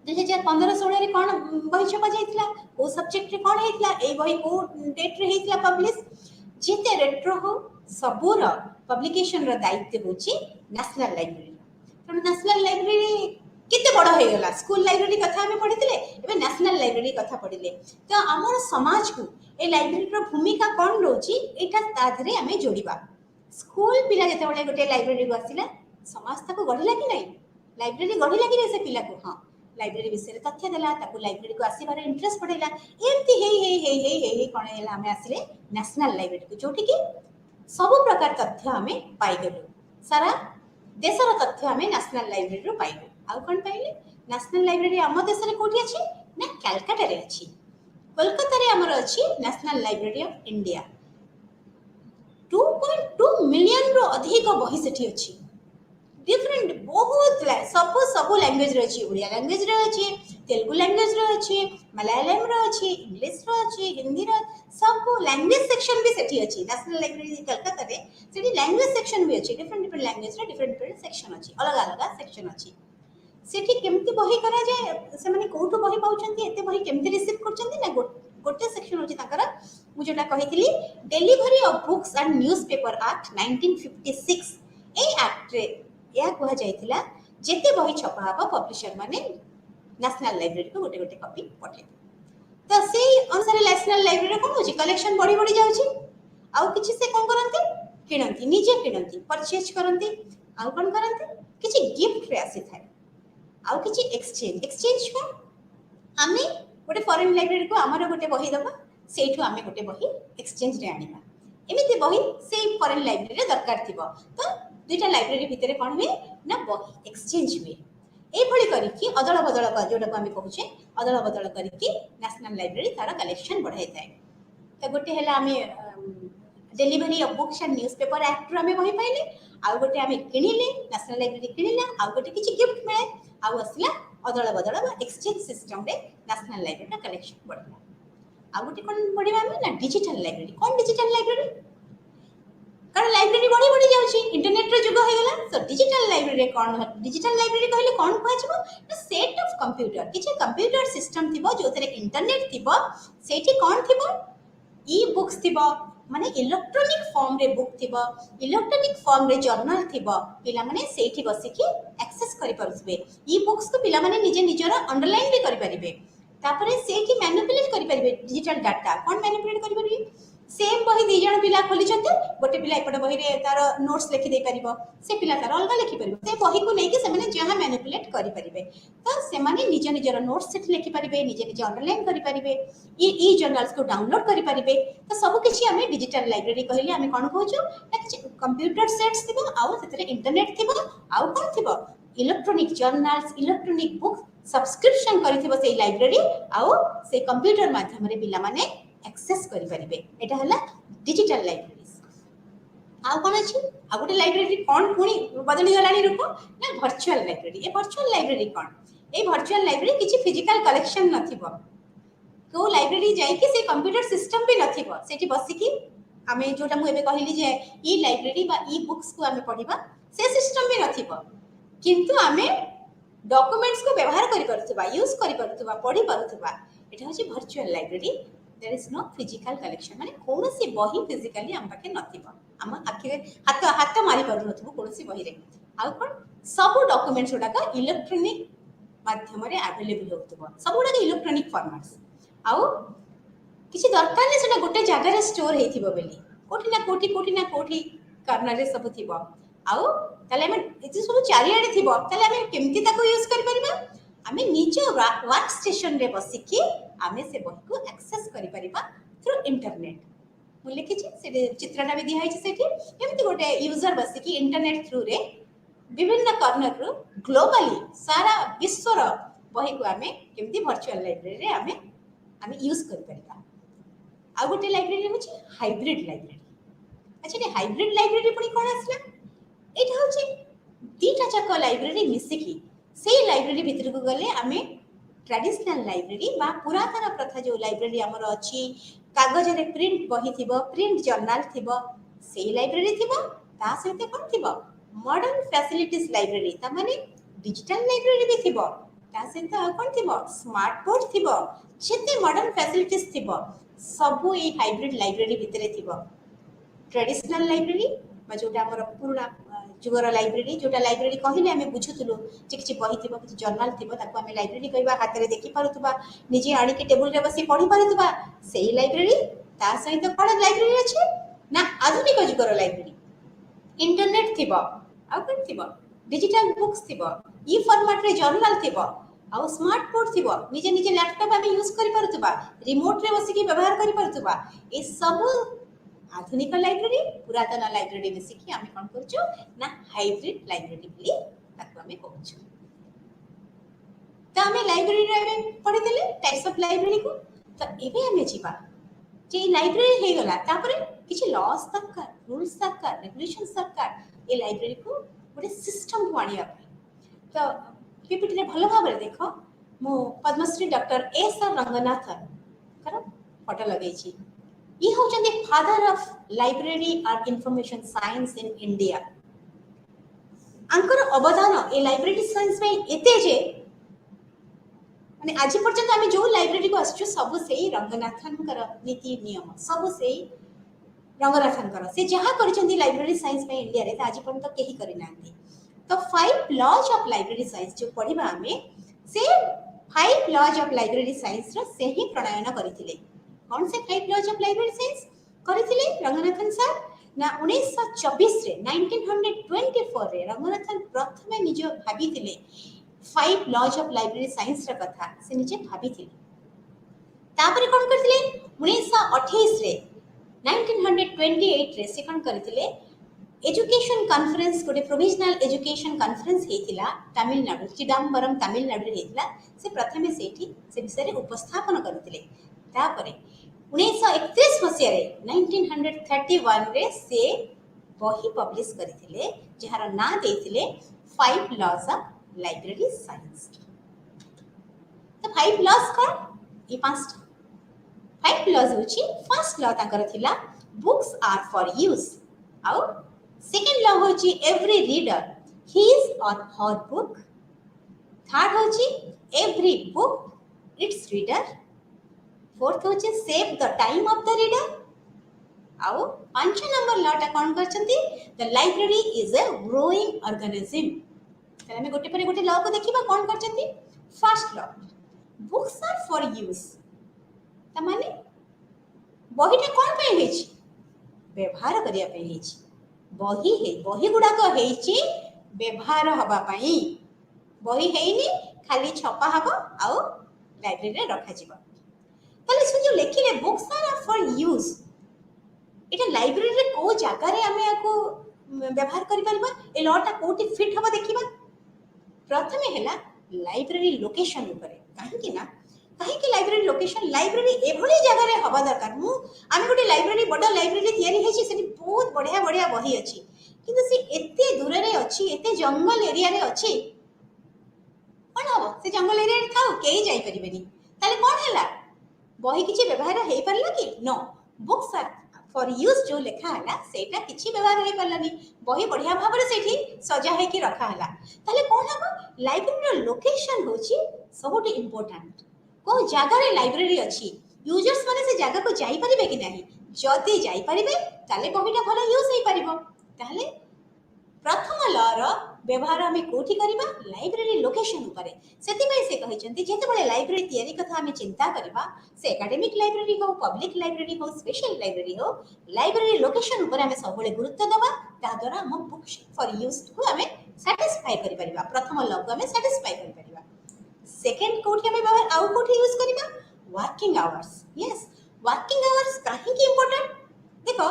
2015-16 रे कोन बही छपा जायतिला ओ सब्जेक्ट रे कोन हेतिला ए बही को डेट रे हेतिला पब्लिश जेते रेट्रो हो सबुर पब्लिकेशन रो दायित्व होची नेशनल लाइब्रेरी तो नेशनल लाइब्रेरी केते बड़ हो गला स्कूल लाइब्रेरी कथा हमें पढितले एबे नेशनल लाइब्रेरी कथा पढिले तो हमर समाज को ए लाइब्रेरी रो भूमिका कोन रोची एटा ताधरे हमें जोड़ीबा स्कूल पिला जते बडे गोटे लाइब्रेरी को आसिला समाज ताको गढिला कि नै लाइब्रेरी गढिला कि नै से पिला को हां लाइब्रेरी विषय तथ्य देला ताको लाइब्रेरी को आसीबार इंटरेस्ट पड़ेला एमती हे कोन हेला हमें आसिले नेशनल लाइब्रेरी को जोटी कि सब प्रकार तथ्य हमें पाई गलो सारा देशर तथ्य हमें नेशनल लाइब्रेरी रो पाइलो आ कोन पाइले नेशनल लाइब्रेरी हम देश रे कोठी अछि ना कलकत्ता रे अछि कोलकाता रे हमर अछि national library of India 2.2 million रो अधिक बही सेठी अछि डिफरेंट बहुत सब लैंग्वेज रे अछि उड़िया लैंग्वेज रे अछि तेलुगु लैंग्वेज रे अछि मलयालम रे अछि इंग्लिश रे अछि हिंदी रे सब लैंग्वेज सेक्शन भी सेठी अछि नेशनल लाइब्रेरी कलकत्ता रे सेठी लैंग्वेज सेक्शन भी अछि डिफरेंट लैंग्वेज रे डिफरेंट सेक्शन अछि अलग अलग सेक्शन अछि सेठी केमती बही करा जाय से माने कोठो बही पाउचंती एते बही केमती रिसीव करचंती ना गोटे सेक्शन अछि ताकर मु जेटा कहितली delivery of books and newspaper act 1956 ए एक्ट रे या कहा जायतिला जेते बही छपा हबा पब्लिशर माने नेशनल लाइब्रेरी को गोटे गोटे कॉपी पठे तो से अनुसार नेशनल लाइब्रेरी कोन होची कलेक्शन बड़ी बड़ी जाउची आउ किछि से कोन करंती किनंती निजे किनंती परचेज करंती आउ कोन करंती किछि गिफ्ट रे आसी थाए आउ किछि एक्सचेंज को आमे गोटे फॉरेन लाइब्रेरी को हमर गोटे बही दबा सेठु आमे गोटे बही एक्सचेंज रे आनिबा एमिति बही से फॉरेन लाइब्रेरी रे दरकार थिबो तो दुईटा लाइब्रेरी भितर कौन हुए ना बही एक्सचेंज हुए ये करिकी अदल बदल जोटा को आम कहूचे अदल बदल करिकी नेशनल लाइब्रेरी तार कलेक्शन बढ़ाई थाए तो गोटे है आम delivery of books and newspaper act रो आम बही पाइले आउ गोटे आम किणिले नेशनल लाइब्रेरी किणिला आउ गोटे किछि गिफ्ट मिले आउ आसला अदल बदल एक्सचेंज सिस्टम रे नेशनल लाइब्रेरी कलेक्शन बढ़ला आउ गोटे कोन बढ़िबा ना डिजिटल लाइब्रेरी कोन डिजिटल लाइब्रेरी कारण लाइब्रेरी बड़ी बड़ी जाउची इंटरनेट रो जुग हो गला सो डिजिटल लाइब्रेरी कोन डिजिटल लाइब्रेरी कहले कोन कहछबो ना सेट ऑफ कंप्यूटर किछि सिस्टम थिबो जोथरे इंटरनेट थिबो सेठी कोन थिबो ई बुक्स थिबो माने इलेक्ट्रॉनिक फॉर्म रे बुक थिबो इलेक्ट्रॉनिक फॉर्म रे जर्नल थिबो पिला माने सेठी बसिकी एक्सेस करि परसबे ई बुक्स को पिला माने निजे निजर अंडरलाइन भी करि परिबे तापरे सेठी मैनिपुलेट करि परिबे डिजिटल डाटा कोन मैनिपुलेट करि परिबे सेम बही दी जण पिला खोली छथि गोटे पिला एपट बही रे तार नोट्स लिखि दे परिबो से पिला तार अलगा लिखि परिबो से बही को नै कि से माने जहां मैनिपुलेट करि परिबे तो से माने निज निजर नोट्स सेठ लिखि परिबे निजे निजे अंडरलाइन करि परिबे ई जर्नल्स को डाउनलोड करि परिबे तो सब किछि हमें डिजिटल लाइब्रेरी कहले हमें कोन कहूछु ना कि कंप्यूटर सेट्स थिबो आउ सेतरे इंटरनेट थिबो आउ कोन थिबो electronic journals electronic book subscription करिथिबो से लाइब्रेरी आउ से कंप्यूटर माध्यम रे पिला माने एक्सेस करि परिबे एटा हला डिजिटल लाइब्रेरीज आउ कोन अछि आ गोटे लाइब्रेरी कोन पुनी बदली गलानी रूप ना वर्चुअल लाइब्रेरी ए वर्चुअल लाइब्रेरी कोन ए वर्चुअल लाइब्रेरी किछि फिजिकल कलेक्शन नथिबो को लाइब्रेरी जाई कि से कंप्यूटर सिस्टम भी नथिबो सेठी बसी की आमे जोटा मु एबे कहिली जे ई लाइब्रेरी बा ई बुक्स को आमे पढिबा से सिस्टम भी नथिबो किंतु आमे डॉक्यूमेंट्स को व्यवहार करि परथुबा यूज करि परथुबा पढि परथुबा एटा होछि virtual library there is no physical collection माने कोनोसी बही फिजिकली हम पाके नथिबो हम आखिरे हाथ हाथ मारी पर नथिबो कोनोसी बही रे आ कोन सब डॉक्यूमेंट्स उडा का इलेक्ट्रॉनिक माध्यम रे अवेलेबल होतबो सब उडा इलेक्ट्रॉनिक फॉर्मेट्स आउ किसी दरकार नै सेटा गोटे जगह रे स्टोर हेथिबो बेली कोठी ना कोठी कर्नर रे सब थिबो आउ ताले हम एति सब चारियाडे थिबो ताले हम केमति ताको यूज करि परिबा आमे निज वर्क स्टेशन रे बसी की आमे से बही को एक्सेस करि परिबा थ्रू इंटरनेट मु लिखि छी से चित्रना भी दिहाई छी सेठी एमति गोटे यूजर बसी की इंटरनेट थ्रू रे विभिन्न कर्नर रो ग्लोबली सारा विश्व रो बही को आमे केमति वर्चुअल लाइब्रेरी रे आमे यूज करि परिबा आ गोटे लाइब्रेरी होची हाइब्रिड लाइब्रेरी अच्छा ये हाइब्रिड लाइब्रेरी पुनी कोन आसला एटा होची दीटा जाक लाइब्रेरी मिसिकी से लाइब्रेरी भीतर को गले आमे ट्रेडिशनल लाइब्रेरी बा पुरातन प्रथा जो लाइब्रेरी हमर अछि कागज रे प्रिंट बही थिबो प्रिंट जर्नल थिबो से लाइब्रेरी थिबो ता सहित कोन थिबो मॉडर्न फैसिलिटीज लाइब्रेरी ता माने डिजिटल लाइब्रेरी भी थिबो ता सहित कोन थिबो स्मार्ट बोर्ड थिबो जेते मॉडर्न फैसिलिटीज थिबो सब ए हाइब्रिड लाइब्रेरी भितरे थिबो ट्रेडिशनल लाइब्रेरी बा जोटा हमर पुराना जुगर लाइब्रेरी जोटा लाइब्रेरी कहिले हमें बुझुतलु जे किछि बही थिबो किछि जर्नल थिबो ताको हमें लाइब्रेरी कहबा हाथ रे देखि पारुतबा निजे आडी के टेबल रे बसी पढी पारुतबा सेही लाइब्रेरी ता सहित कोन लाइब्रेरी अछि ना आधुनिक जुगर लाइब्रेरी इंटरनेट थिबो आ कोन थिबो डिजिटल बुक्स थिबो ई फॉर्मेट रे जर्नल थिबो आ स्मार्ट बोर्ड थिबो निजे निजे लैपटॉप हमें यूज करि पारुतबा रिमोट रे बसी के व्यवहार करि पारुतबा ए सब आधुनिक लाइब्रेरी पुरातन लाइब्रेरी में सिखी आमे कोन करछु ना हाइब्रिड लाइब्रेरी बोली ताको आमे कहछु त आमे लाइब्रेरी रे पढि देले टाइप्स ऑफ लाइब्रेरी को त एबे आमे जीवा जे लाइब्रेरी हे गला तापरे किछि लॉस दरकार रूल्स दरकार रेगुलेशंस दरकार ए लाइब्रेरी को गोटे सिस्टम को आनिया तो पीपीटी रे भलो भाबरे देखो मो Padmashri doctor S R Ranganathan कर फोटो लगै छी ये होचंदे father of library and information science in India अंकर अवदान ए लाइब्रेरी साइंस में एते जे माने आज पर्यंत आमे जो लाइब्रेरी को आछू सब सेही रंगनाथन कर नीति नियम सब सेही रंगनाथन कर से जहां करचंदी लाइब्रेरी साइंस में इंडिया रे आज पर्यंत केही करि नांती तो 5 लॉज ऑफ लाइब्रेरी साइंस जो पढिबा आमे से 5 लॉज ऑफ लाइब्रेरी साइंस रो सेही प्रणयन करिथिले कौन से 5 लॉज ऑफ लाइब्रेरी साइंस करिथिले रंगनाथन सर ना 1924 रे 1924 रे रंगनाथन प्रथमे निज भाबिथिले 5 लॉज ऑफ लाइब्रेरी साइंस रा कथा से निजे भाबिथिले तापरे कोन करथिले 1928 रे 1928 रे से कोन करथिले एजुकेशन कॉन्फ्रेंस गोटे प्रोविजनल एजुकेशन कॉन्फ्रेंस हेतिला तमिलनाडु चिदंबरम तमिलनाडु हेतिला से प्रथमे सेठी से विषय उपस्थापन करथिले तापरे 1931 मसिया रे 1931 रे से बही पब्लिश करथिले जहार ना देथिले 5 लॉज ऑफ लाइब्रेरी साइंस तो 5 लॉज कोन ई पांचटा 5 लॉज होची फर्स्ट लॉ ताकर थिला बुक्स आर फॉर यूज आउ सेकंड लॉ होची every reader his or her book third होची every book its reader fourth होची save the time of the reader आउ 5 नंबर लटा कौन करछंती the library is a growing organism ताले हमें गोटे पर गोटे लॉ को देखिबा कौन करछंती first law books are for use त माने बहीटा कौन पे हेछि व्यवहार करिया पे हेछि बही गुडाक हेछि व्यवहार हबा पई बही हेइनी खाली छपा हबो आउ लाइब्रेरी रे रखा जिवो ताले से जो लेखिले books are for use Etah library रे को जागा रे हमें आको व्यवहार करि परबा ए लॉटा कोठी फिट हबा देखिबा प्रथमे हैला लाइब्रेरी लोकेशन ऊपर काहे कि ना काहे कि लाइब्रेरी लोकेशन लाइब्रेरी एभली जगह रे हबा दरकार मु आमे गोटे लाइब्रेरी बडा लाइब्रेरी तयारी हेछि सेठी बहुत बढ़िया बढ़िया बही अछि किंतु से एते दूर रे अछि एते जंगल एरिया रे अछि कोन हबो से जंगल एरिया रे थाउ केही जाई परिबेनी ताले कोन हैला बही किछि व्यवहार हेई परला कि no books are for use जो लिखा है सेटा किछि व्यवहार हेई परलानी बही बढ़िया भाबरे सेठी सजा है कि रखा हला ताले कोन हबो लाइब्रेरी रो लोकेशन होछि सबोटी इंपोर्टेंट को जगह रे लाइब्रेरी अछि यूजर्स माने से जगह को जाई परिबे कि नाही जदी जाई परिबे ताले बहीटा भलो यूज हेई परिबो ताले प्रथम लर व्यवहार हमें कोठी करिबा लाइब्रेरी लोकेशन ऊपर सेति में से कहिसंती जेते बळे लाइब्रेरी तयारी कथा हमें चिंता करिबा से एकेडमिक लाइब्रेरी हो पब्लिक लाइब्रेरी हो स्पेशल लाइब्रेरी हो लाइब्रेरी लोकेशन ऊपर हमें सबले गुरुत्व देबा ता द्वारा हम बुक्स फॉर यूज को हमें सैटिस्फाई करि परिबा प्रथम लर को हमें सैटिस्फाई करि परिबा सेकंड कोठी हमें व्यवहार आउ कोठी यूज करिबा working hours yes working hours काहे की इंपोर्टेंट देखो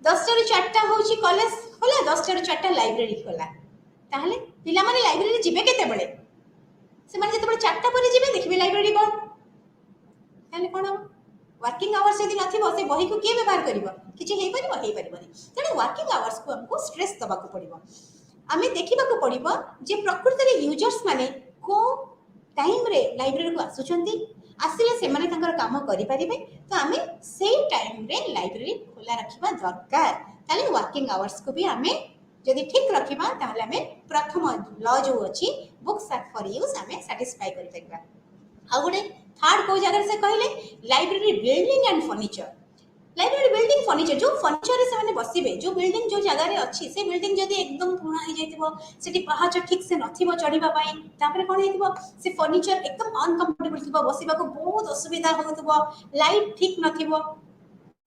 10 ରୁ 4ଟା होची कॉलेज होला 10 ରୁ 4ଟା लाइब्रेरी खोला ताहले पिला माने लाइब्रेरी जिबे केते बळे से माने जते बळे 4टा परे जिबे देखबे लाइब्रेरी बंद ताहले कोन वर्किंग आवर्स यदि नथिबो से बही को के व्यवहार करिवो किछि हेई परिबोनी तेणु वर्किंग आवर्स को हमको स्ट्रेस दबा को पड़िबो आमे देखिबा को पड़िबो जे प्रकृति रे यूजर्स माने को टाइम रे लाइब्रेरी को आसुचंती आसिले से माने तंकर काम करि परिबे तो आमे सेम टाइम रे लाइब्रेरी खोला रखिबा दरकार ताले वर्किंग आवर्स को भी आमे जदि ठीक रखिबा ताहले आमे प्रथम लॉ जो अछि बुक्स आर फॉर यूज आमे सैटिस्फाई करि परिबा आ गुडे थर्ड को जगह से कहले library building and furniture library building furniture जो फर्नीचर रे से माने बसिबे जो बिल्डिंग जो जगह रे अछि से बिल्डिंग जदि एकदम पुराना हो जाइतिबो सेठी पहाच ठीक से नथिबो चढ़ीबा पई तापरे कोन हेतिबो से फर्नीचर एकदम अनकंफर्टेबल थिबो बसिबा को बहुत असुविधा होतबो लाइट ठीक नथिबो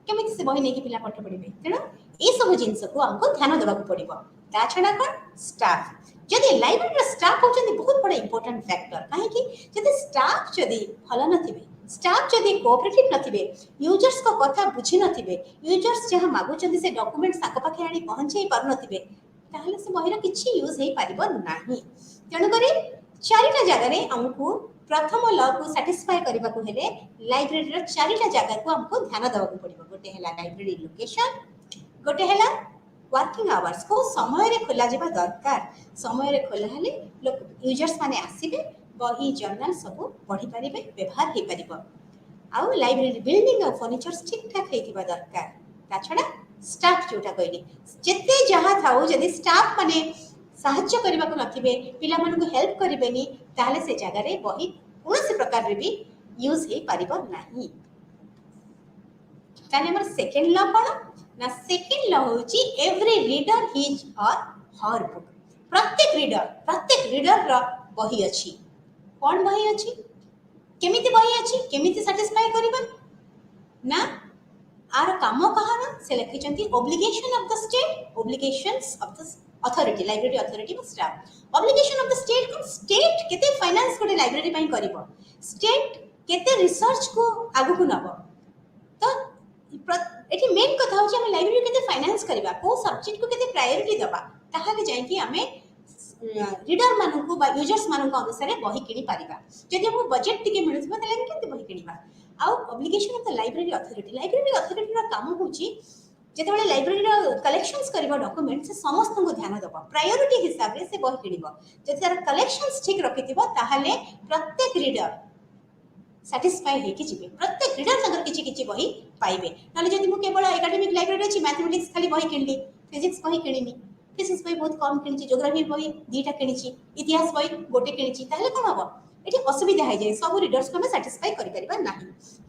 केमिति से बही नेकी पिला पाठ पढिबे तेणु ए सब जिंस को हमको ध्यान देबा को पड़िबो ता छडा कोन स्टाफ जदि लाइब्रेरी स्टाफ होचंदी बहुत बड़ा इंपोर्टेंट फैक्टर काहे कि जदि स्टाफ जदि भलो नथिबे स्टाफ जदि कोऑपरेटिव नथिबे यूजर्स को कथा बुझी नथिबे यूजर्स जहां मागुचंदी से डॉक्यूमेंट साको पाखे आनी पहुंचै पर नथिबे ताहले से बहिरा किछि यूज हेई परिबो नाही तेणु करी चारिटा जगह रे हमको प्रथम लॉ को सैटिस्फाई करबा को हेले लाइब्रेरी रो चारिटा जगह को हमको ध्यान देबा को पड़िबो गोटे हैला लाइब्रेरी लोकेशन गोटे हैला वर्किंग आवर्स को समय रे खोला जेबा दरकार समय रे खोला हेले यूजर्स माने आसीबे बही जर्नल सब पढ़ी परिबे व्यवहार हे परिबो आउ लाइब्रेरी बिल्डिंग और फर्नीचर्स ठीक ठाक हेतिबा दरकार ता छडा स्टाफ जोटा कहली जेते जहां थाउ जदि स्टाफ माने साहाय्य करबा को नथिबे पिला मन को हेल्प करिबेनी ताले से जगह रे बही कोनसे प्रकार रे भी यूज हे परिबो नाही ताले हमर सेकंड लॉ कोन ना सेकंड लॉ होची every reader his or her book प्रत्येक रीडर रो बही अछि कोन बही अछि केमिति बही अछि केमिति सैटिस्फाई करबा ना आर काम कहाना से लिखिचंती obligation of the state obligations of the authority library authority को staff obligation of the state को स्टेट केते फाइनेंस को लाइब्रेरी पई करबो स्टेट केते रिसर्च को आगु को नबो तो एठी मेन कथा होची हम लाइब्रेरी केते फाइनेंस करबा को सब्जेक्ट को केते प्रायोरिटी दबा ताहाले जाय कि हमें रीडर मानन को बा यूजर्स मानन को अनुसार बही किनी पारिबा जदि हम बजेट टिके मिलुथबा तले हम केते बही किनिबा आ obligation of the library authority रा काम होची जेते बळे लाइब्रेरी रा कलेक्शंस करबा डॉक्यूमेंट से समस्त को ध्यान दबा प्रायोरिटी हिसाब रे से बही किनिबा जदि तार कलेक्शंस ठीक रखिथिबो ताहाले प्रत्येक रीडर सैटिस्फाई हे कि जिबे प्रत्येक रीडर संगर किछि किछि बही पाइबे नाले जदि मु केवल एकेडमिक लाइब्रेरी अछि मैथमेटिक्स खाली बही किनली फिजिक्स बही किनिनी फिजिक्स बही बहुत कम किनिछि ज्योग्राफी बही दीटा किनिछि इतिहास बही गोटे किनिछि ताहले कोन हबो ये असुविधा हो जाए सब रीडर्स को साटिस्फाई कर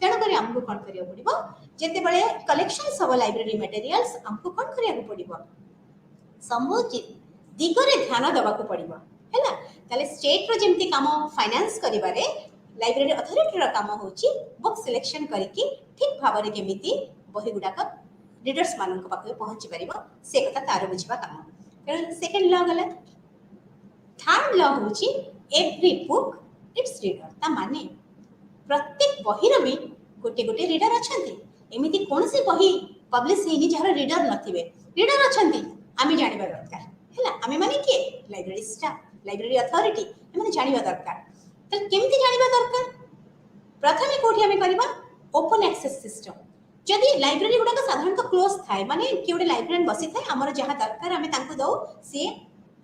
तेणुक आमको कौन करा पड़ो जिते बड़े कलेक्शन सब लाइब्रेरी मटेरियल्स आमको कौन करा पड़ो समुचित दिगरे ध्यान देवा पड़ो है स्टेट रो जेमती काम फाइनेंस करिबारे लाइब्रेरी अथॉरिटी रो काम होची बुक सिलेक्शन करके ठीक भाव में केमिति बही गुडाक रीडर्स मान पाखे पहुंची पार से कथा तार बुझा काम तेणु सेकेंड ल गला थर्ड ल होची एवरी बुक इट्स रीडर ता माने प्रत्येक बही रो भी गोटे गोटे रीडर अछंती एमिति कौन सी बही पब्लिश हेनी जहार रीडर नथिबे रीडर अछंती आमे जानिबा दरकार हैला आमे माने के लाइब्रेरी स्टाफ लाइब्रेरी अथॉरिटी एमाने जानिबा दरकार त केमिति जानिबा दरकार प्रथमे कोठी आमे करबा ओपन एक्सेस सिस्टम जदि लाइब्रेरी गुडा साधारणतः क्लोज थाए माने कि गोटे लाइब्रेरियन बसी थाए हमर जहां दरकार आमे तांको दउ से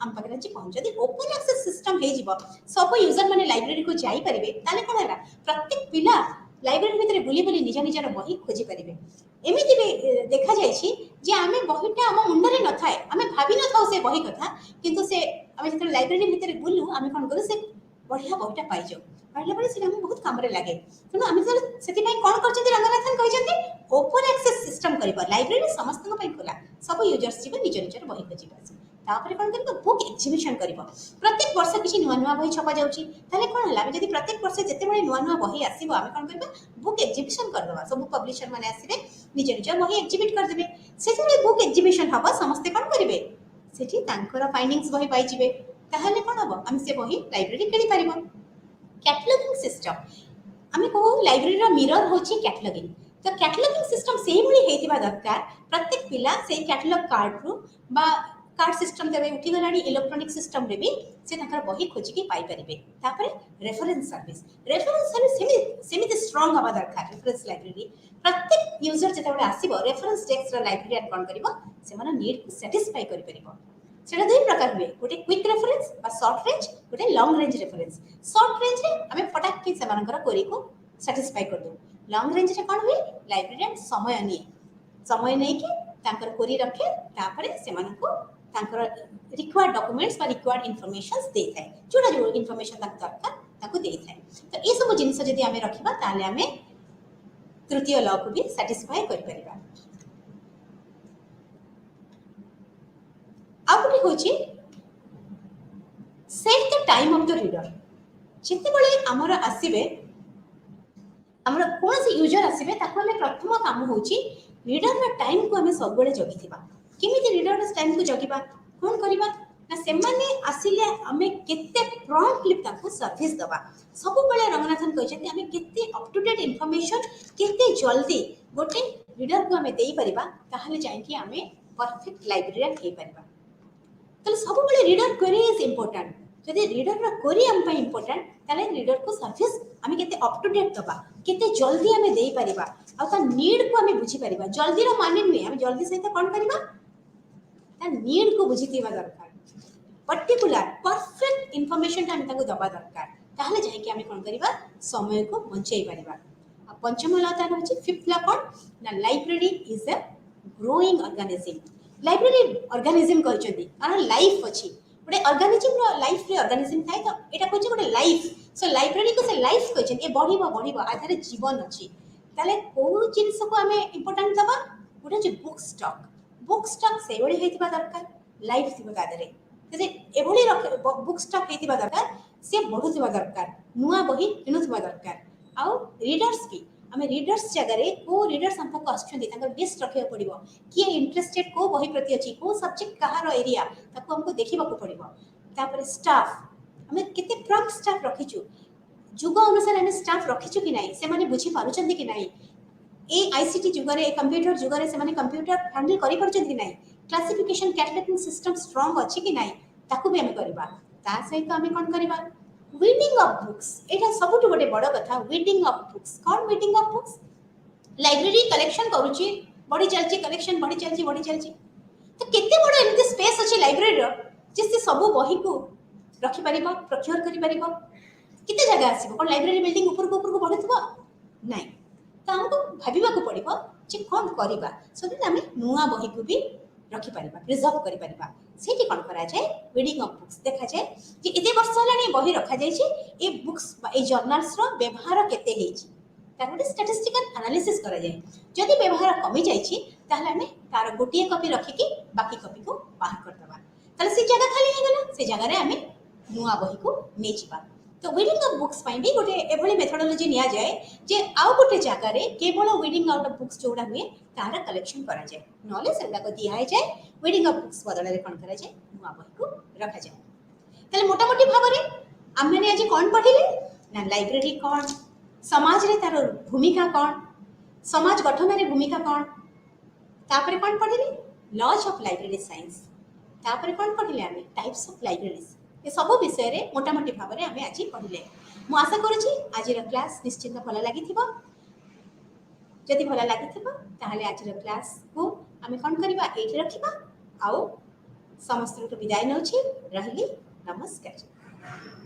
हम पाखरे जी पहुंच जदि ओपन एक्सेस सिस्टम हे जिवो सब यूजर माने लाइब्रेरी को जाई परिबे ताले कोन हैला प्रत्येक पिला लाइब्रेरी भितरे बुली बुली निज निजर बही खोजी परिबे एमिति भी देखा जायछि जे आमे बहीटा हम मुंडरे न थाए आमे भाबी न थाउ से बही कथा किंतु से आमे जते लाइब्रेरी भितरे बुलु आमे कोन करू से बढ़िया बहीटा पाइ जाउ पढ़ला परे से हम बहुत काम रे लागे तेणु आमे सेति पई कोन करछथि रंगनाथन कहिसथि ओपन एक्सेस सिस्टम करिबा लाइब्रेरी समस्त पई खोला सब यूजर्स जीव निज निजर बही खोजी पास तापरे कोन करिबा बुक एग्जीबिशन करिबा प्रत्येक वर्ष किछि नुवा नुवा बही छपा जाउची ताले कोन हला जदि प्रत्येक वर्ष जते बळे नुवा नुवा बही आसीबो आमे कोन करिबा बुक एग्जीबिशन कर दबा सब पब्लिशर माने आसीबे निज निजर बही एग्जीबिट कर देबे से जले बुक एग्जीबिशन हबा समस्त कोन करिवे सेठी तांकर फाइंडिंग्स बही पाइ जिवे ताहले कोन हबो आमे से बही लाइब्रेरी किनि पारिबो कैटलॉगिंग सिस्टम आमे कहू लाइब्रेरी रो मिरर होची कैटलॉगिंग तो कैटलॉगिंग सिस्टम सेही भली हेतिबा दरकार प्रत्येक पिला सेही कैटलॉग कार्ड रु बा कार्ड सिस्टम देबे उठी गलानी इलेक्ट्रॉनिक सिस्टम रे भी से तकर बही खोजी के पाई परिबे तापरे रेफरेंस सर्विस सेमिति स्ट्रांग हबा दरकार रेफरेंस लाइब्रेरी प्रत्येक यूजर जते बडे आसीबो रेफरेंस टेक्स्ट रो लाइब्रेरी कोन करिवो से माने नीड को सैटिस्फाई करि परिबो सेटा दुई प्रकार हुए गोटे क्विक रेफरेंस बा शॉर्ट रेंज गोटे long range reference short range रे हमें फटाक के से मानकर कोरी को सैटिस्फाई कर दो लॉन्ग रेंज रे कोन हुए लाइब्रेरियन समय नहीं कि तांकर कोरी रखे तापरे से मानको तांकर रिक्वायर्ड डॉक्यूमेंट्स बा रिक्वायर्ड इन्फॉर्मेशंस दे थाए जोडा जो इन्फॉर्मेशन तक दरकार ताको दे थाए तो ए सब जिनिस जदि हमें रखिबा ताले हमें तृतीय लॉ को भी सैटिस्फाई कर परिबा आउटे होची set the time of the reader जिते बळे हमर आसीबे हमर कोन से यूजर आसीबे ताको हमें प्रथम काम होची रीडर रा टाइम को हमें सब बळे जगिथिबा केमिति रीडर रा टाइम को जगिबा कोन करिबा ना सेमाने आसिले हमें केते प्रॉम्प्टली ताको सर्विस दबा सब बळे रंगनाथन कहछथि हमें केते अप टू डेट इंफॉर्मेशन केते जल्दी गोटे रीडर को हमें देई परिबा ताहाले जाय कि हमें परफेक्ट लाइब्रेरियन हे परिबा तो सब बळे रीडर क्वेरी इज इंपोर्टेंट जदि रीडर रा क्वेरी हम पई इंपोर्टेंट ताले रीडर को सर्विस हमें केते अप टू डेट दबा केते जल्दी हमें देई परिबा आ ता नीड को हमें बुझी परिबा जल्दी रो माने नुए हम जल्दी सहित कोन परिबा ता नीड को बुझीतिबा दरकार पर्टिकुलर परफेक्ट इंफॉर्मेशन हम ताको दबा दरकार ताहले जाय कि हमें कोन करिबा समय को बंचै परिबा आ पंचम लता होची फिफ्थ ला कोन ना library is a growing organism library organism कहछथि कारण लाइफ अछि गोटे ऑर्गेनिज्म रो लाइफ रे ऑर्गेनिज्म थाय तो एटा कहछ गोटे लाइफ सो लाइब्रेरी को से लाइफ कहछथि ए बढ़िबो आधारे जीवन अछि ताले को जिंस को हमें इंपोर्टेंट दबा गोटे जे बुक स्टॉक से ओडी हेतिबा दरकार लाइफ थिबा आधारे जदि एभली बुक स्टॉक हेतिबा दरकार से बढ़ुथिबा दरकार नुआ बही किनुथिबा दरकार आ रीडर्स की हमें रीडर्स जगह रे को रीडर्स हमको क्वेश्चन दी ताकर लिस्ट रखे पड़िबो कि इंटरेस्टेड को बही प्रति अछि को सब्जेक्ट कहार एरिया ताको हमको देखिबा को पड़िबो तापर स्टाफ हमें केते प्रॉम्प्ट स्टाफ रखिछु जुग अनुसार हमें स्टाफ रखिछु कि नाही से माने बुझी पारुचंदी कि नाही ए आईसीटी जुग रे कंप्यूटर जुग रे से माने कंप्यूटर हैंडल करि पारुचंदी कि नाही क्लासिफिकेशन कैटलॉगिंग सिस्टम स्ट्रांग अछि कि नाही ताको भी हमें करबा ता सहित हमें कोन करबा रीडिंग ऑफ बुक्स एटा सबटु गोटे बड़ कथा रीडिंग ऑफ बुक्स कौन reading of books library collection करूची बड़ी चलची कलेक्शन बड़ी चलची तो केते बड़ एमती स्पेस अछि लाइब्रेरी रो जिसे सब बही को रखि परिबो प्रोक्योर करि परिबो केते जगह आसीबो कोन लाइब्रेरी बिल्डिंग ऊपर को बढ़ितबो नाही तो हमको भाबिबा को पड़िबो जे कोन करिबा सो दैट हमें नुवा बही को भी रखिपार प्रिजर्व कर से कौन कराए रीडिंग ऑफ बुक्स देखा जाए कि एते वर्ष है बही रखा जाए बुक्स जर्नल्स व्यवहार केते तार गोटे स्टैटिस्टिकल एनालिसिस करा जाए जदि व्यवहार कमी जाए आम तार गोटे कपी रखिकी बाकी कपी को बाहर करदे ताले से जगह खाली हो गला से जगह आम नुआ बही को नहीं जावा तो वीडिंग ऑफ बुक्स भी गोटे एभली मेथोडोलॉजी निया जाए जे आउ गोटे जगार केवल वीडिंग आउट ऑफ बुक्स जोड़ा हुए तार कलेक्शन करा जाए नॉले सेटाको दिया जाए वीडिंग ऑफ बुक्स बदल में कौन करा जाए नुआ बही को रखा जाए ताले मोटामोटी भाव में आम मैंने आज कौन पढ़िले ना लाइब्रेरी कौन समाज रे तार भूमिका कौन समाज गठन रे भूमिका कौन तापरे कौन पढ़िले लॉज ऑफ लाइब्रेरी साइंस तापरे कौन पढ़िले आम टाइप्स ऑफ लाइब्रेरीज ये सब विषय रे मोटामोटी भाव में आम आज पढ़िले मु आशा करुँची आज क्लास निश्चिंत भल लगी जदि भल लगी आज क्लास को आम कौन करवा ये रखा आउ समस्त विदाय नौछि रही नमस्कार।